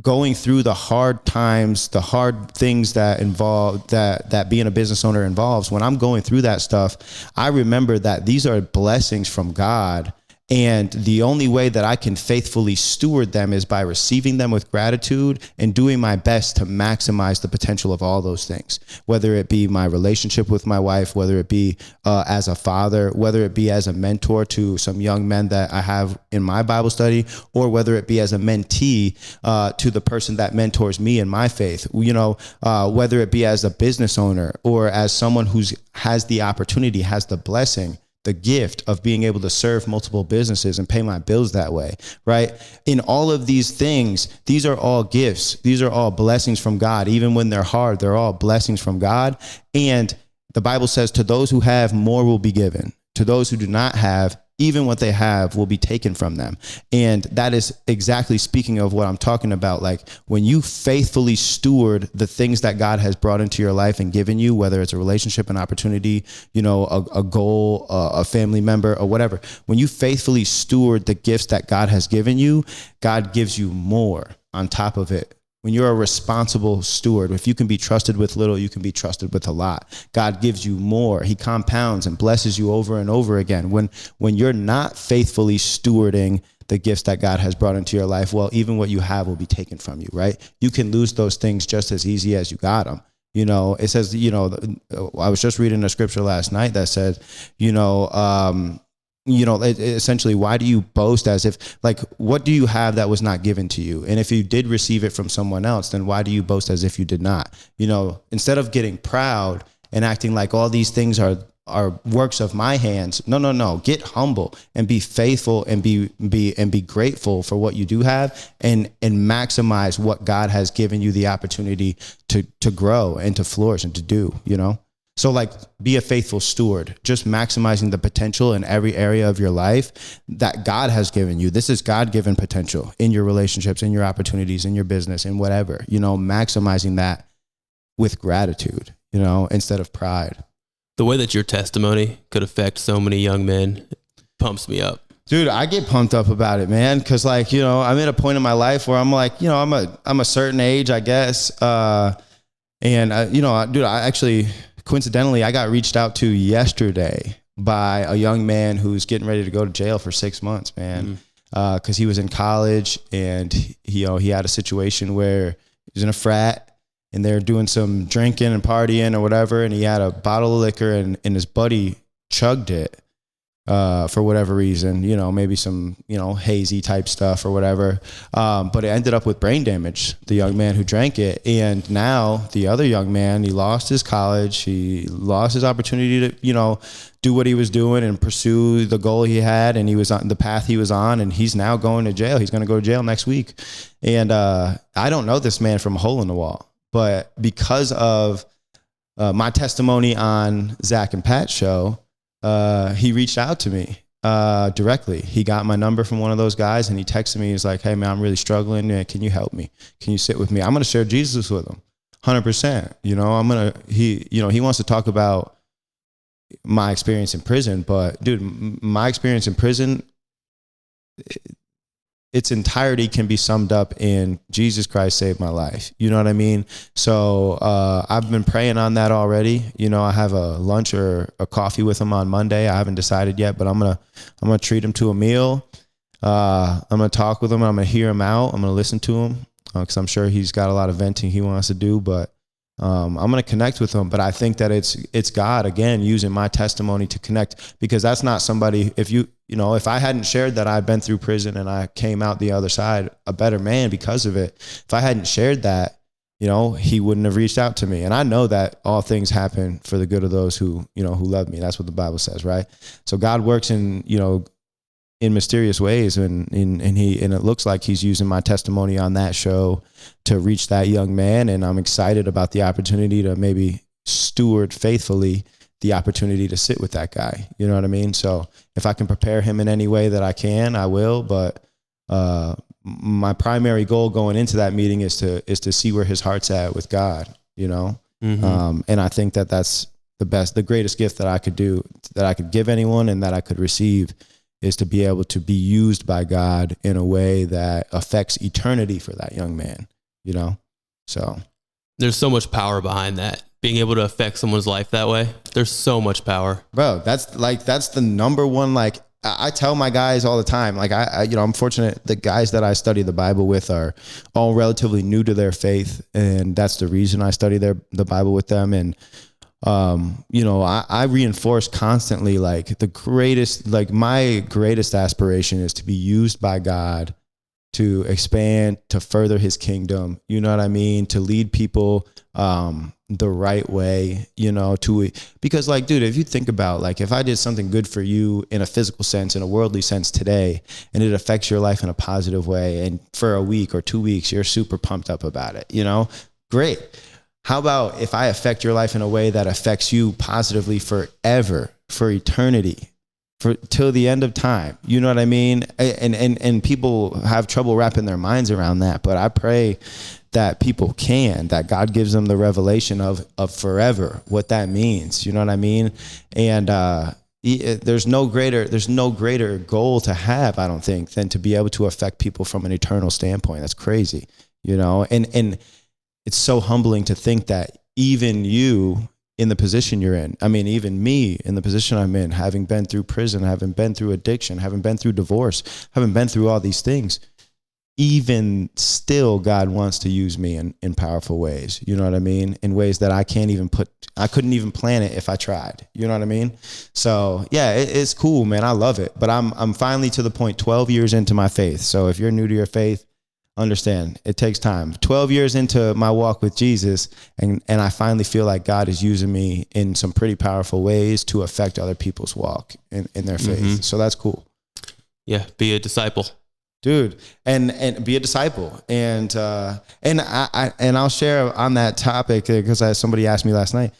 B: going through the hard times, the hard things that involve that being a business owner involves, when I'm going through that stuff, I remember that these are blessings from God. And the only way that I can faithfully steward them is by receiving them with gratitude and doing my best to maximize the potential of all those things, whether it be my relationship with my wife, whether it be as a father, whether it be as a mentor to some young men that I have in my Bible study, or whether it be as a mentee to the person that mentors me in my faith, whether it be as a business owner or as someone who has the opportunity, has the blessing, the gift of being able to serve multiple businesses and pay my bills that way, right? In all of these things, these are all gifts. These are all blessings from God. Even when they're hard, they're all blessings from God. And the Bible says, to those who have, more will be given. To those who do not have, even what they have will be taken from them. And that is exactly speaking of what I'm talking about. Like when you faithfully steward the things that God has brought into your life and given you, whether it's a relationship, an opportunity, a goal, a family member or whatever, when you faithfully steward the gifts that God has given you, God gives you more on top of it. When you're a responsible steward, if you can be trusted with little, you can be trusted with a lot. God gives you more. He compounds and blesses you over and over again. When you're not faithfully stewarding the gifts that God has brought into your life, well, even what you have will be taken from you, right? You can lose those things just as easy as you got them. It says, I was just reading a scripture last night that said, essentially, why do you boast as if, like, what do you have that was not given to you? And if you did receive it from someone else, then why do you boast as if you did not? Instead of getting proud and acting like all these things are works of my hands. No. Get humble and be faithful and be grateful for what you do have and maximize what God has given you the opportunity to grow and to flourish and to do, So be a faithful steward, just maximizing the potential in every area of your life that God has given you. This is God-given potential in your relationships, in your opportunities, in your business, in whatever, maximizing that with gratitude, instead of pride.
A: The way that your testimony could affect so many young men pumps me up.
B: Dude, I get pumped up about it, man. Cause I'm at a point in my life where I'm like, I'm a certain age, I guess. Coincidentally, I got reached out to yesterday by a young man who's getting ready to go to jail for 6 months, man. Cause he was in college and he had a situation where he was in a frat and they're doing some drinking and partying or whatever. And he had a bottle of liquor and his buddy chugged it. for whatever reason, maybe some, hazy type stuff or whatever. But it ended up with brain damage, the young man who drank it. And now the other young man, he lost his college. He lost his opportunity to, do what he was doing and pursue the goal he had. And he was on the path he was on, and he's now going to jail. He's going to go to jail next week. And I don't know this man from a hole in the wall, but because of my testimony on Zach and Pat's show, he reached out to me directly. He got my number from one of those guys, and he texted me. He's like, "Hey man, I'm really struggling. Can you help me? Can you sit with me? I'm going to share Jesus with him 100%. He wants to talk about my experience in prison, but dude, my experience in prison, its entirety can be summed up in Jesus Christ saved my life. You know what I mean? So I've been praying on that already. I have a lunch or a coffee with him on Monday. I haven't decided yet, but I'm gonna treat him to a meal. I'm gonna talk with him. I'm gonna hear him out. I'm gonna listen to him because I'm sure he's got a lot of venting he wants to do. But I'm gonna connect with him. But I think that it's God again using my testimony to connect, because that's not somebody. If I hadn't shared that I'd been through prison and I came out the other side a better man because of it, if I hadn't shared that, he wouldn't have reached out to me. And I know that all things happen for the good of those who love me. That's what the Bible says, right? So God works in mysterious ways, and it looks like he's using my testimony on that show to reach that young man. And I'm excited about the opportunity to maybe steward faithfully the opportunity to sit with that guy. You know what I mean? So if I can prepare him in any way that I can, I will. But my primary goal going into that meeting is to see where his heart's at with God, Mm-hmm. And I think that that's the greatest gift that I could do, that I could give anyone and that I could receive, is to be able to be used by God in a way that affects eternity for that young man, So
A: there's so much power behind that. Being able to affect someone's life that way, there's so much power.
B: Bro, that's the number one. I tell my guys all the time, I'm fortunate the guys that I study the Bible with are all relatively new to their faith. And that's the reason I study the Bible with them. And, I reinforce constantly, my greatest aspiration is to be used by God to expand, to further his kingdom, you know what I mean? To lead people the right way, because dude, if you think about, if I did something good for you in a physical sense, in a worldly sense today, and it affects your life in a positive way, and for a week or 2 weeks, you're super pumped up about it, great. How about if I affect your life in a way that affects you positively forever, for eternity, till the end of time? You know what I mean? And people have trouble wrapping their minds around that, but I pray that people that God gives them the revelation of forever, what that means. You know what I mean? And there's no greater goal to have, I don't think, than to be able to affect people from an eternal standpoint. That's crazy, and it's so humbling to think that even you, in the position you're in, even me in the position I'm in, having been through prison, having been through addiction, having been through divorce, having been through all these things, even still God wants to use me in powerful ways. You know what I mean? In ways that I couldn't even plan it if I tried. You know what I mean? So yeah, it's cool, man. I love it. But I'm finally to the point, 12 years into my faith. So if you're new to your faith, understand it takes time. 12 years into my walk with Jesus, and I finally feel like God is using me in some pretty powerful ways to affect other people's walk in their faith. Mm-hmm. So that's cool.
A: Yeah. Be a disciple.
B: Dude, and be a disciple. And I'll share on that topic because somebody asked me last night.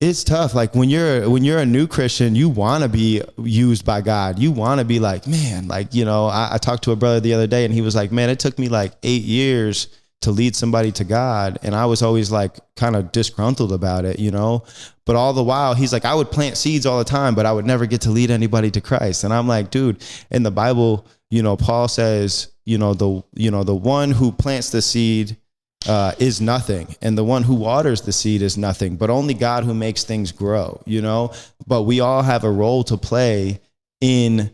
B: It's tough. When you're a new Christian, you want to be used by God. You want to be man, I talked to a brother the other day and he was like, man, it took me 8 years to lead somebody to God. And I was always kind of disgruntled about it, but all the while he's like, I would plant seeds all the time, but I would never get to lead anybody to Christ. And I'm like, dude, in the Bible, Paul says, the one who plants the seed is nothing, and the one who waters the seed is nothing, but only God who makes things grow, but we all have a role to play in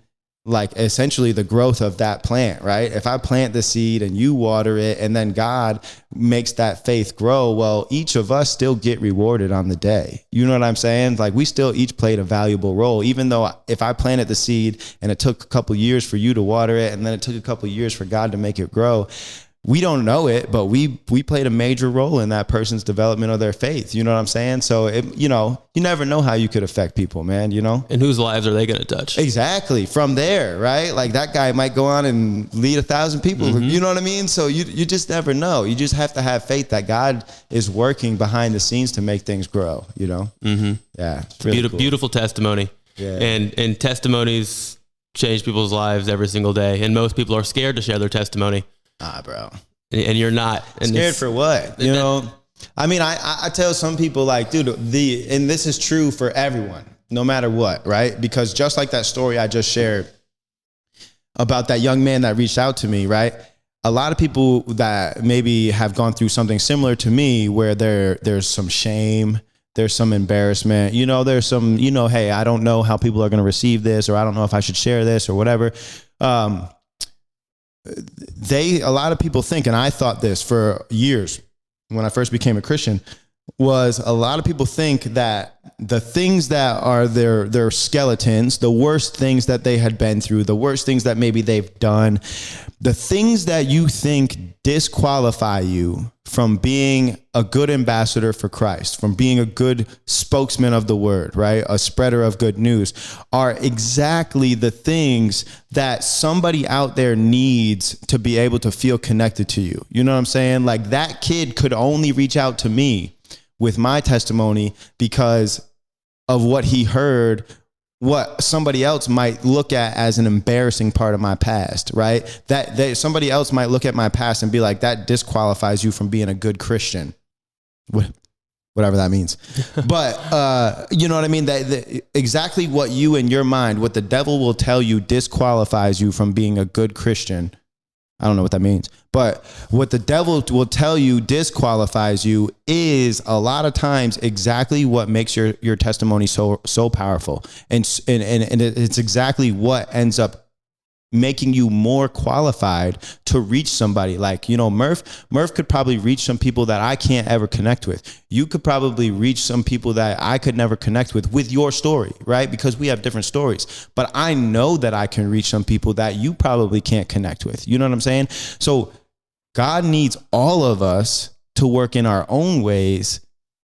B: like essentially the growth of that plant, right? If I plant the seed and you water it and then God makes that faith grow, well, each of us still get rewarded on the day. You know what I'm saying? Like we still each played a valuable role, even though if I planted the seed and it took a couple years for you to water it and then it took a couple years for God to make it grow, we don't know it, but we played a major role in that person's development of their faith. You know what I'm saying? So, you never know how you could affect people, man, And
A: whose lives are they going to touch?
B: Exactly. From there, right? Like that guy might go on and lead 1,000 people. Mm-hmm. You know what I mean? So you just never know. You just have to have faith that God is working behind the scenes to make things grow,
A: Mm-hmm.
B: Yeah. It's really cool.
A: Beautiful testimony.
B: Yeah.
A: And testimonies change people's lives every single day. And most people are scared to share their testimony.
B: Bro.
A: And you're not. And
B: scared for what? I mean, I tell some people like, dude, and this is true for everyone, no matter what, right? Because just like that story I just shared about that young man that reached out to me, right? A lot of people that maybe have gone through something similar to me where there's some shame, there's some embarrassment, there's some, hey, I don't know how people are going to receive this, or I don't know if I should share this or whatever. A lot of people think, and I thought this for years when I first became a Christian, was a lot of people think that the things that are their skeletons, the worst things that they had been through, the worst things that maybe they've done, the things that you think disqualify you from being a good ambassador for Christ, from being a good spokesman of the word, right? A spreader of good news, are exactly the things that somebody out there needs to be able to feel connected to you. You know what I'm saying? Like that kid could only reach out to me with my testimony because of what he heard, what somebody else might look at as an embarrassing part of my past, right? That somebody else might look at my past and be like, that disqualifies you from being a good Christian, whatever that means. But you know what I mean? That exactly what you in your mind, what the devil will tell you disqualifies you from being a good Christian. I don't know what that means, but what the devil will tell you disqualifies you is a lot of times exactly what makes your testimony so powerful. And it's exactly what ends up making you more qualified to reach somebody. Like, Murph could probably reach some people that I can't ever connect with. You could probably reach some people that I could never connect with your story, right? Because we have different stories. But I know that I can reach some people that you probably can't connect with. You know what I'm saying? So God needs all of us to work in our own ways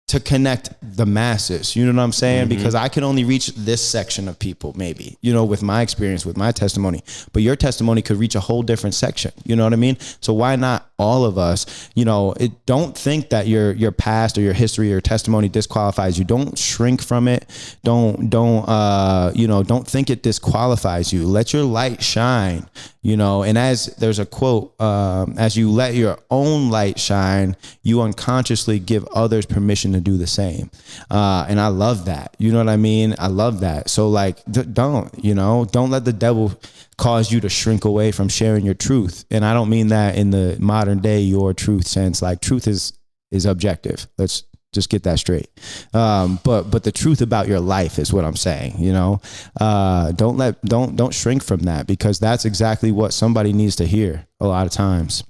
B: to connect the masses. You know what I'm saying? Mm-hmm. Because I can only reach this section of people, maybe, with my experience, with my testimony, but your testimony could reach a whole different section. You know what I mean? So why not all of us? Don't think that your past or your history or testimony disqualifies you. Don't shrink from it. Don't think it disqualifies you. Let your light shine, and as there's a quote, as you let your own light shine, you unconsciously give others permission to do the same. And I love that. You know what I mean? I love that. So like, don't let the devil cause you to shrink away from sharing your truth. And I don't mean that in the modern day, your truth sense. Like truth is objective. Let's just get that straight. But the truth about your life is what I'm saying, don't shrink from that, because that's exactly what somebody needs to hear a lot of times.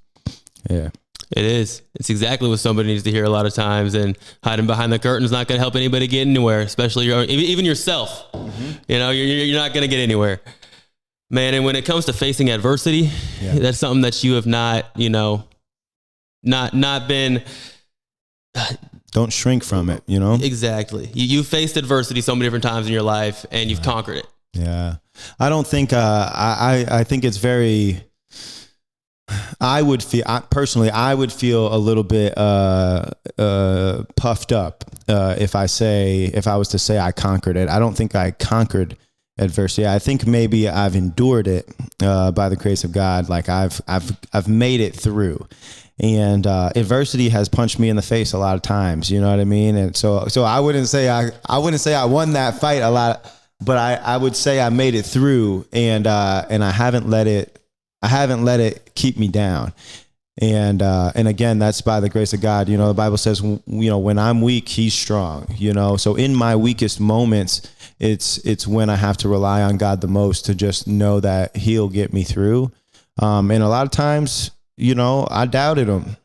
B: Yeah.
A: It is. It's exactly what somebody needs to hear a lot of times, and hiding behind the curtain is not going to help anybody get anywhere, especially even yourself. Mm-hmm. You're not going to get anywhere, man. And when it comes to facing adversity, that's something that you have not been.
B: Don't shrink from it,
A: Exactly. You've faced adversity so many different times in your life, and you've conquered it.
B: Yeah. I don't think, I think it's very, I would feel a little bit puffed up if I was to say I conquered it. I don't think I conquered adversity. I think maybe I've endured it by the grace of God. Like I've made it through. And adversity has punched me in the face a lot of times. You know what I mean? And so I wouldn't say I won that fight a lot, but I would say I made it through, and I haven't let it keep me down. And again, that's by the grace of God. The Bible says, when I'm weak, he's strong, so in my weakest moments, it's when I have to rely on God the most to just know that he'll get me through. And a lot of times, I doubted him,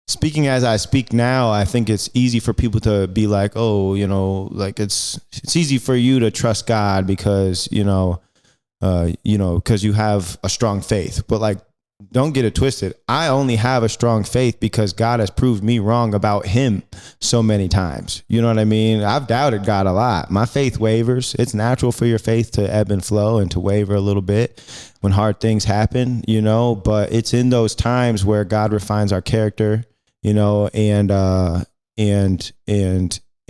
B: speaking as I speak now, I think it's easy for people to be like, oh, like it's easy for you to trust God because, because you have a strong faith. But like, don't get it twisted. I only have a strong faith because God has proved me wrong about him so many times. You know what I mean? I've doubted God a lot. My faith wavers. It's natural for your faith to ebb and flow and to waver a little bit when hard things happen, but it's in those times where God refines our character, and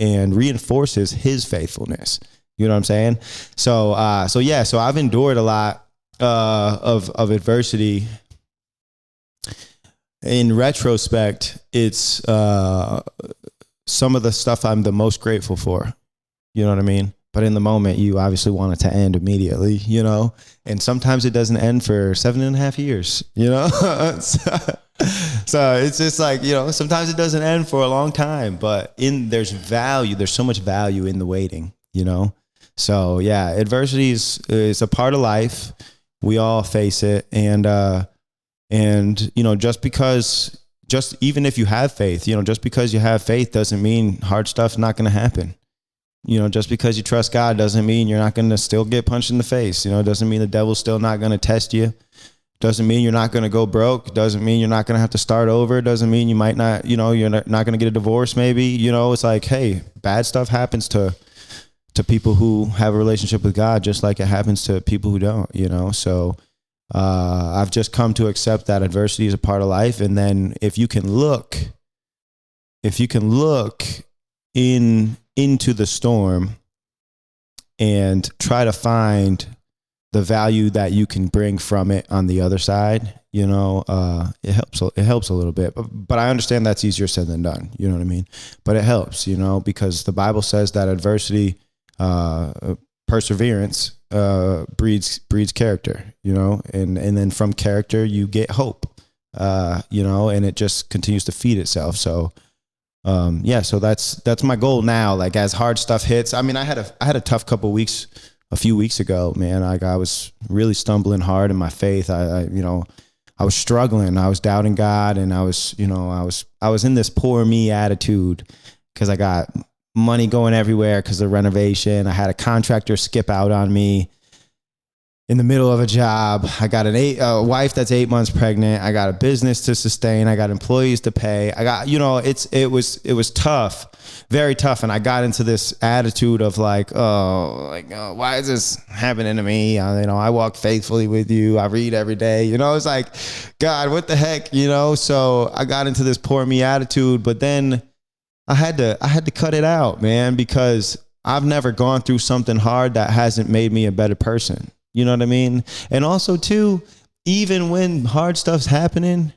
B: reinforces his faithfulness. You know what I'm saying? So I've endured a lot of adversity. In retrospect, it's some of the stuff I'm the most grateful for. You know what I mean? But in the moment, you obviously want it to end immediately, and sometimes it doesn't end for 7.5 years, So it's just like, sometimes it doesn't end for a long time, but there's so much value in the waiting, So yeah, adversity is a part of life. We all face it. And even if you have faith, just because you have faith doesn't mean hard stuff's not going to happen. Just because you trust God doesn't mean you're not going to still get punched in the face. Doesn't mean the devil's still not going to test you. Doesn't mean you're not going to go broke. Doesn't mean you're not going to have to start over. Doesn't mean you might not, you're not going to get a divorce maybe. It's like, hey, bad stuff happens to people who have a relationship with God, just like it happens to people who don't, So I've just come to accept that adversity is a part of life. And then if you can look into the storm and try to find the value that you can bring from it on the other side, it helps a little bit, but I understand that's easier said than done. You know what I mean? But it helps, because the Bible says that adversity, perseverance, breeds character, and then from character you get hope, and it just continues to feed itself. So, so that's my goal now. Like as hard stuff hits, I mean, I had a tough couple weeks a few weeks ago, man. I was really stumbling hard in my faith. I was struggling. I was doubting God, and I was in this poor me attitude because I got money going everywhere because of the renovation. I had a contractor skip out on me in the middle of a job. I got a wife that's 8 months pregnant. I got a business to sustain. I got employees to pay. I got, it was tough, very tough. And I got into this attitude of why is this happening to me? I walk faithfully with you. I read every day, it's like, God, what the heck, So I got into this poor me attitude, but then I had to cut it out, man, because I've never gone through something hard that hasn't made me a better person. You know what I mean? And also too, even when hard stuff's happening,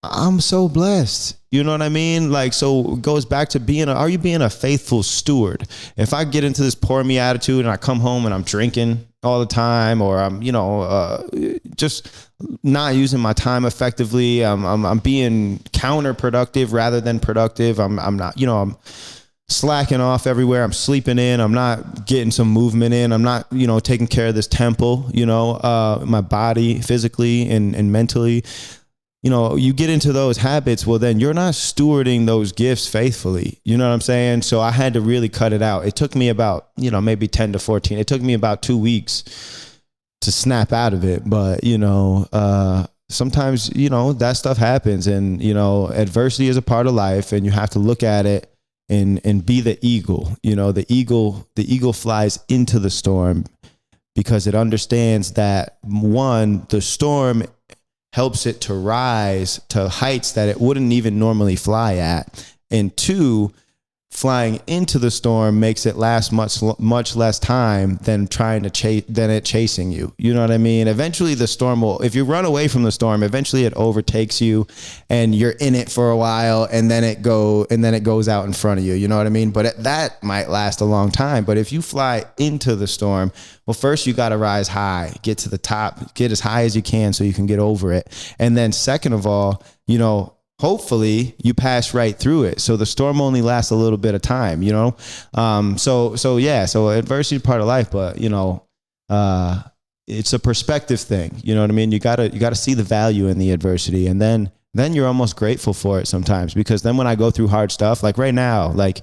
B: I'm so blessed. You know what I mean? So it goes back to are you being a faithful steward? If I get into this poor me attitude and I come home and I'm drinking all the time, or I'm, just not using my time effectively, I'm being counterproductive rather than productive. I'm not, I'm slacking off everywhere. I'm sleeping in. I'm not getting some movement in. I'm not, taking care of this temple, my body physically and mentally. You get into those habits, well, then you're not stewarding those gifts faithfully. You know what I'm saying? So I had to really cut it out. It took me about, maybe 10 to 14. It took me about 2 weeks to snap out of it. But, sometimes, that stuff happens, and, adversity is a part of life, and you have to look at it and be the eagle. The eagle flies into the storm because it understands that, one, the storm helps it to rise to heights that it wouldn't even normally fly at. And two, flying into the storm makes it last much less time than chasing you. You know what I mean? Eventually the storm will, if you run away from the storm, eventually it overtakes you and you're in it for a while, and then it goes out in front of you. You know what I mean? But that might last a long time. But if you fly into the storm, well, first you got to rise high, get to the top, get as high as you can so you can get over it. And then second of all, you know, hopefully you pass right through it. So the storm only lasts a little bit of time, you know? So adversity is part of life, but you know, it's a perspective thing. You know what I mean? You gotta see the value in the adversity, and then you're almost grateful for it sometimes, because then when I go through hard stuff, like right now, like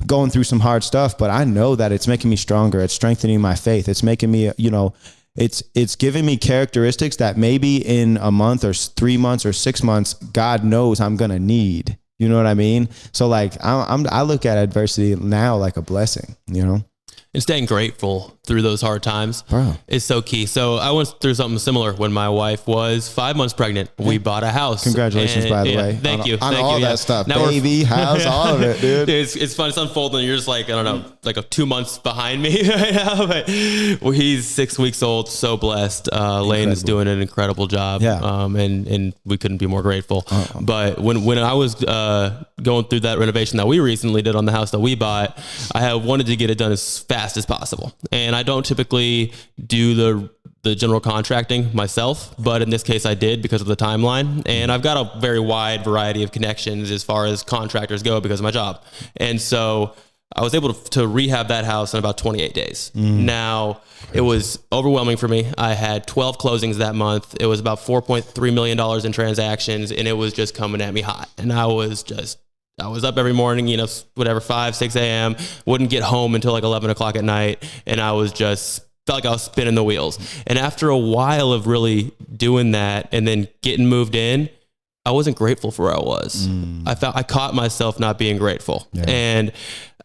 B: going through some hard stuff, but I know that it's making me stronger. It's strengthening my faith. It's making me, you know, it's giving me characteristics that maybe in a month or 3 months or 6 months, God knows I'm going to need. You know what I mean? So like I look at adversity now like a blessing, you know?
A: And staying grateful through those hard times is so key. So I went through something similar when my wife was 5 months pregnant. We bought a house.
B: Congratulations, by the way.
A: Thank you.
B: On all that stuff. Now baby, house, all of it, dude.
A: It's fun. It's unfolding. You're just like, I don't know, like 2 months behind me right now. But he's 6 weeks old. So blessed. Lane is doing an incredible job.
B: Yeah.
A: And we couldn't be more grateful. But when I was going through that renovation that we recently did on the house that we bought, I wanted to get it done as fast as possible. And I don't typically do the general contracting myself, but in this case I did because of the timeline. And I've got a very wide variety of connections as far as contractors go because of my job. And so I was able to rehab that house in about 28 days. Now, it was overwhelming for me. I had 12 closings that month. It was about $4.3 million in transactions, and it was just coming at me hot. And I was up every morning, you know, whatever, 5, 6 a.m., wouldn't get home until like 11 o'clock at night. And I was felt like I was spinning the wheels. And after a while of really doing that and then getting moved in, I wasn't grateful for where I was. I caught myself not being grateful. Yeah.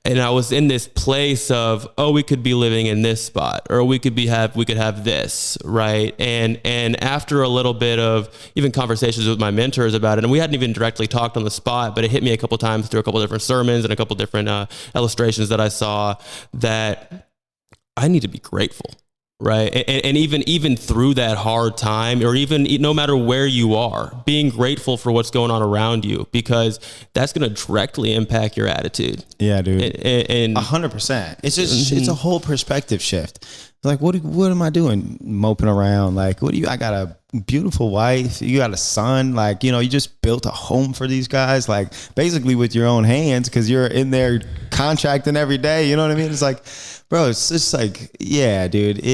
A: And I was in this place of, oh, we could be living in this spot, or we could have this, right? And after a little bit of even conversations with my mentors about it, and we hadn't even directly talked on the spot, but it hit me a couple times through a couple different sermons and a couple different illustrations that I saw, that I need to be grateful. Right. And even through that hard time, or even no matter where you are, being grateful for what's going on around you, because that's going to directly impact your attitude.
B: Yeah, dude. And 100%. It's just, it's a whole perspective shift. Like, what am I doing moping around? Like, I got a beautiful wife. You got a son. Like, you know, you just built a home for these guys, like basically with your own hands, because you're in there contracting every day. You know what I mean? It's like, bro, it's just like, yeah, dude,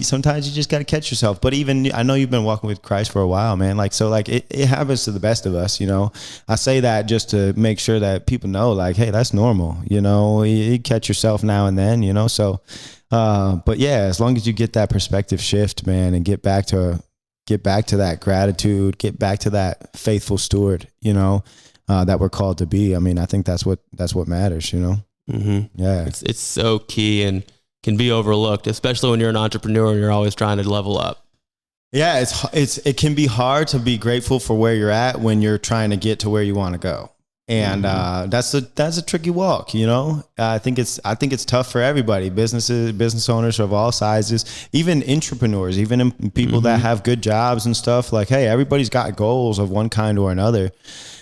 B: sometimes you just got to catch yourself. But even, I know you've been walking with Christ for a while, man. Like, so like it happens to the best of us, you know. I say that just to make sure that people know, like, hey, that's normal. You know, you catch yourself now and then, you know. So, but yeah, as long as you get that perspective shift, man, and get back to that gratitude, get back to that faithful steward, you know, that we're called to be. I mean, I think that's what matters, you know. Mm-hmm. Yeah,
A: it's so key and can be overlooked, especially when you're an entrepreneur and you're always trying to level up.
B: Yeah, it can be hard to be grateful for where you're at when you're trying to get to where you want to go. And that's a tricky walk, you know. I think it's tough for everybody, business owners of all sizes, even entrepreneurs, even people that have good jobs and stuff. Like, hey, everybody's got goals of one kind or another.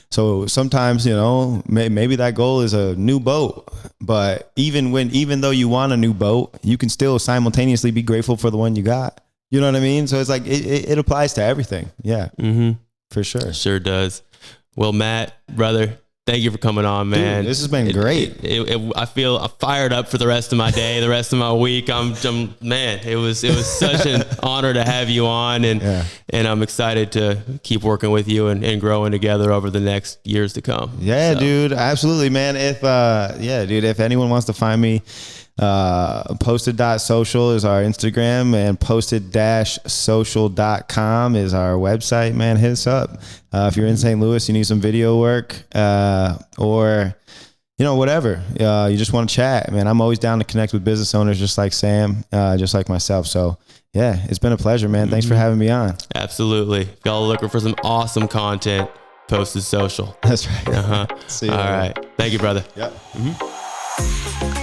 B: So sometimes, you know, maybe that goal is a new boat, but even though you want a new boat, you can still simultaneously be grateful for the one you got. You know what I mean? So it's like, it applies to everything. Yeah, for sure.
A: Sure does. Well, Matt, brother, thank you for coming on, man.
B: Dude, this has been great.
A: I feel fired up for the rest of my day, the rest of my week. Man, it was such an honor to have you on, and I'm excited to keep working with you and growing together over the next years to come.
B: Yeah, so. Dude, absolutely, man. If anyone wants to find me, posted.social is our Instagram, and posted-social.com is our website, man. Hit us up. If you're in St. Louis, you need some video work, or, you know, whatever, you just want to chat, man. I'm always down to connect with business owners just like Sam, just like myself. So yeah, it's been a pleasure, man. Thanks for having me on.
A: Absolutely. If y'all are looking for some awesome content, Posted Social.
B: That's right.
A: See you. All right. Thank you, brother.
B: Yep.
C: Bye.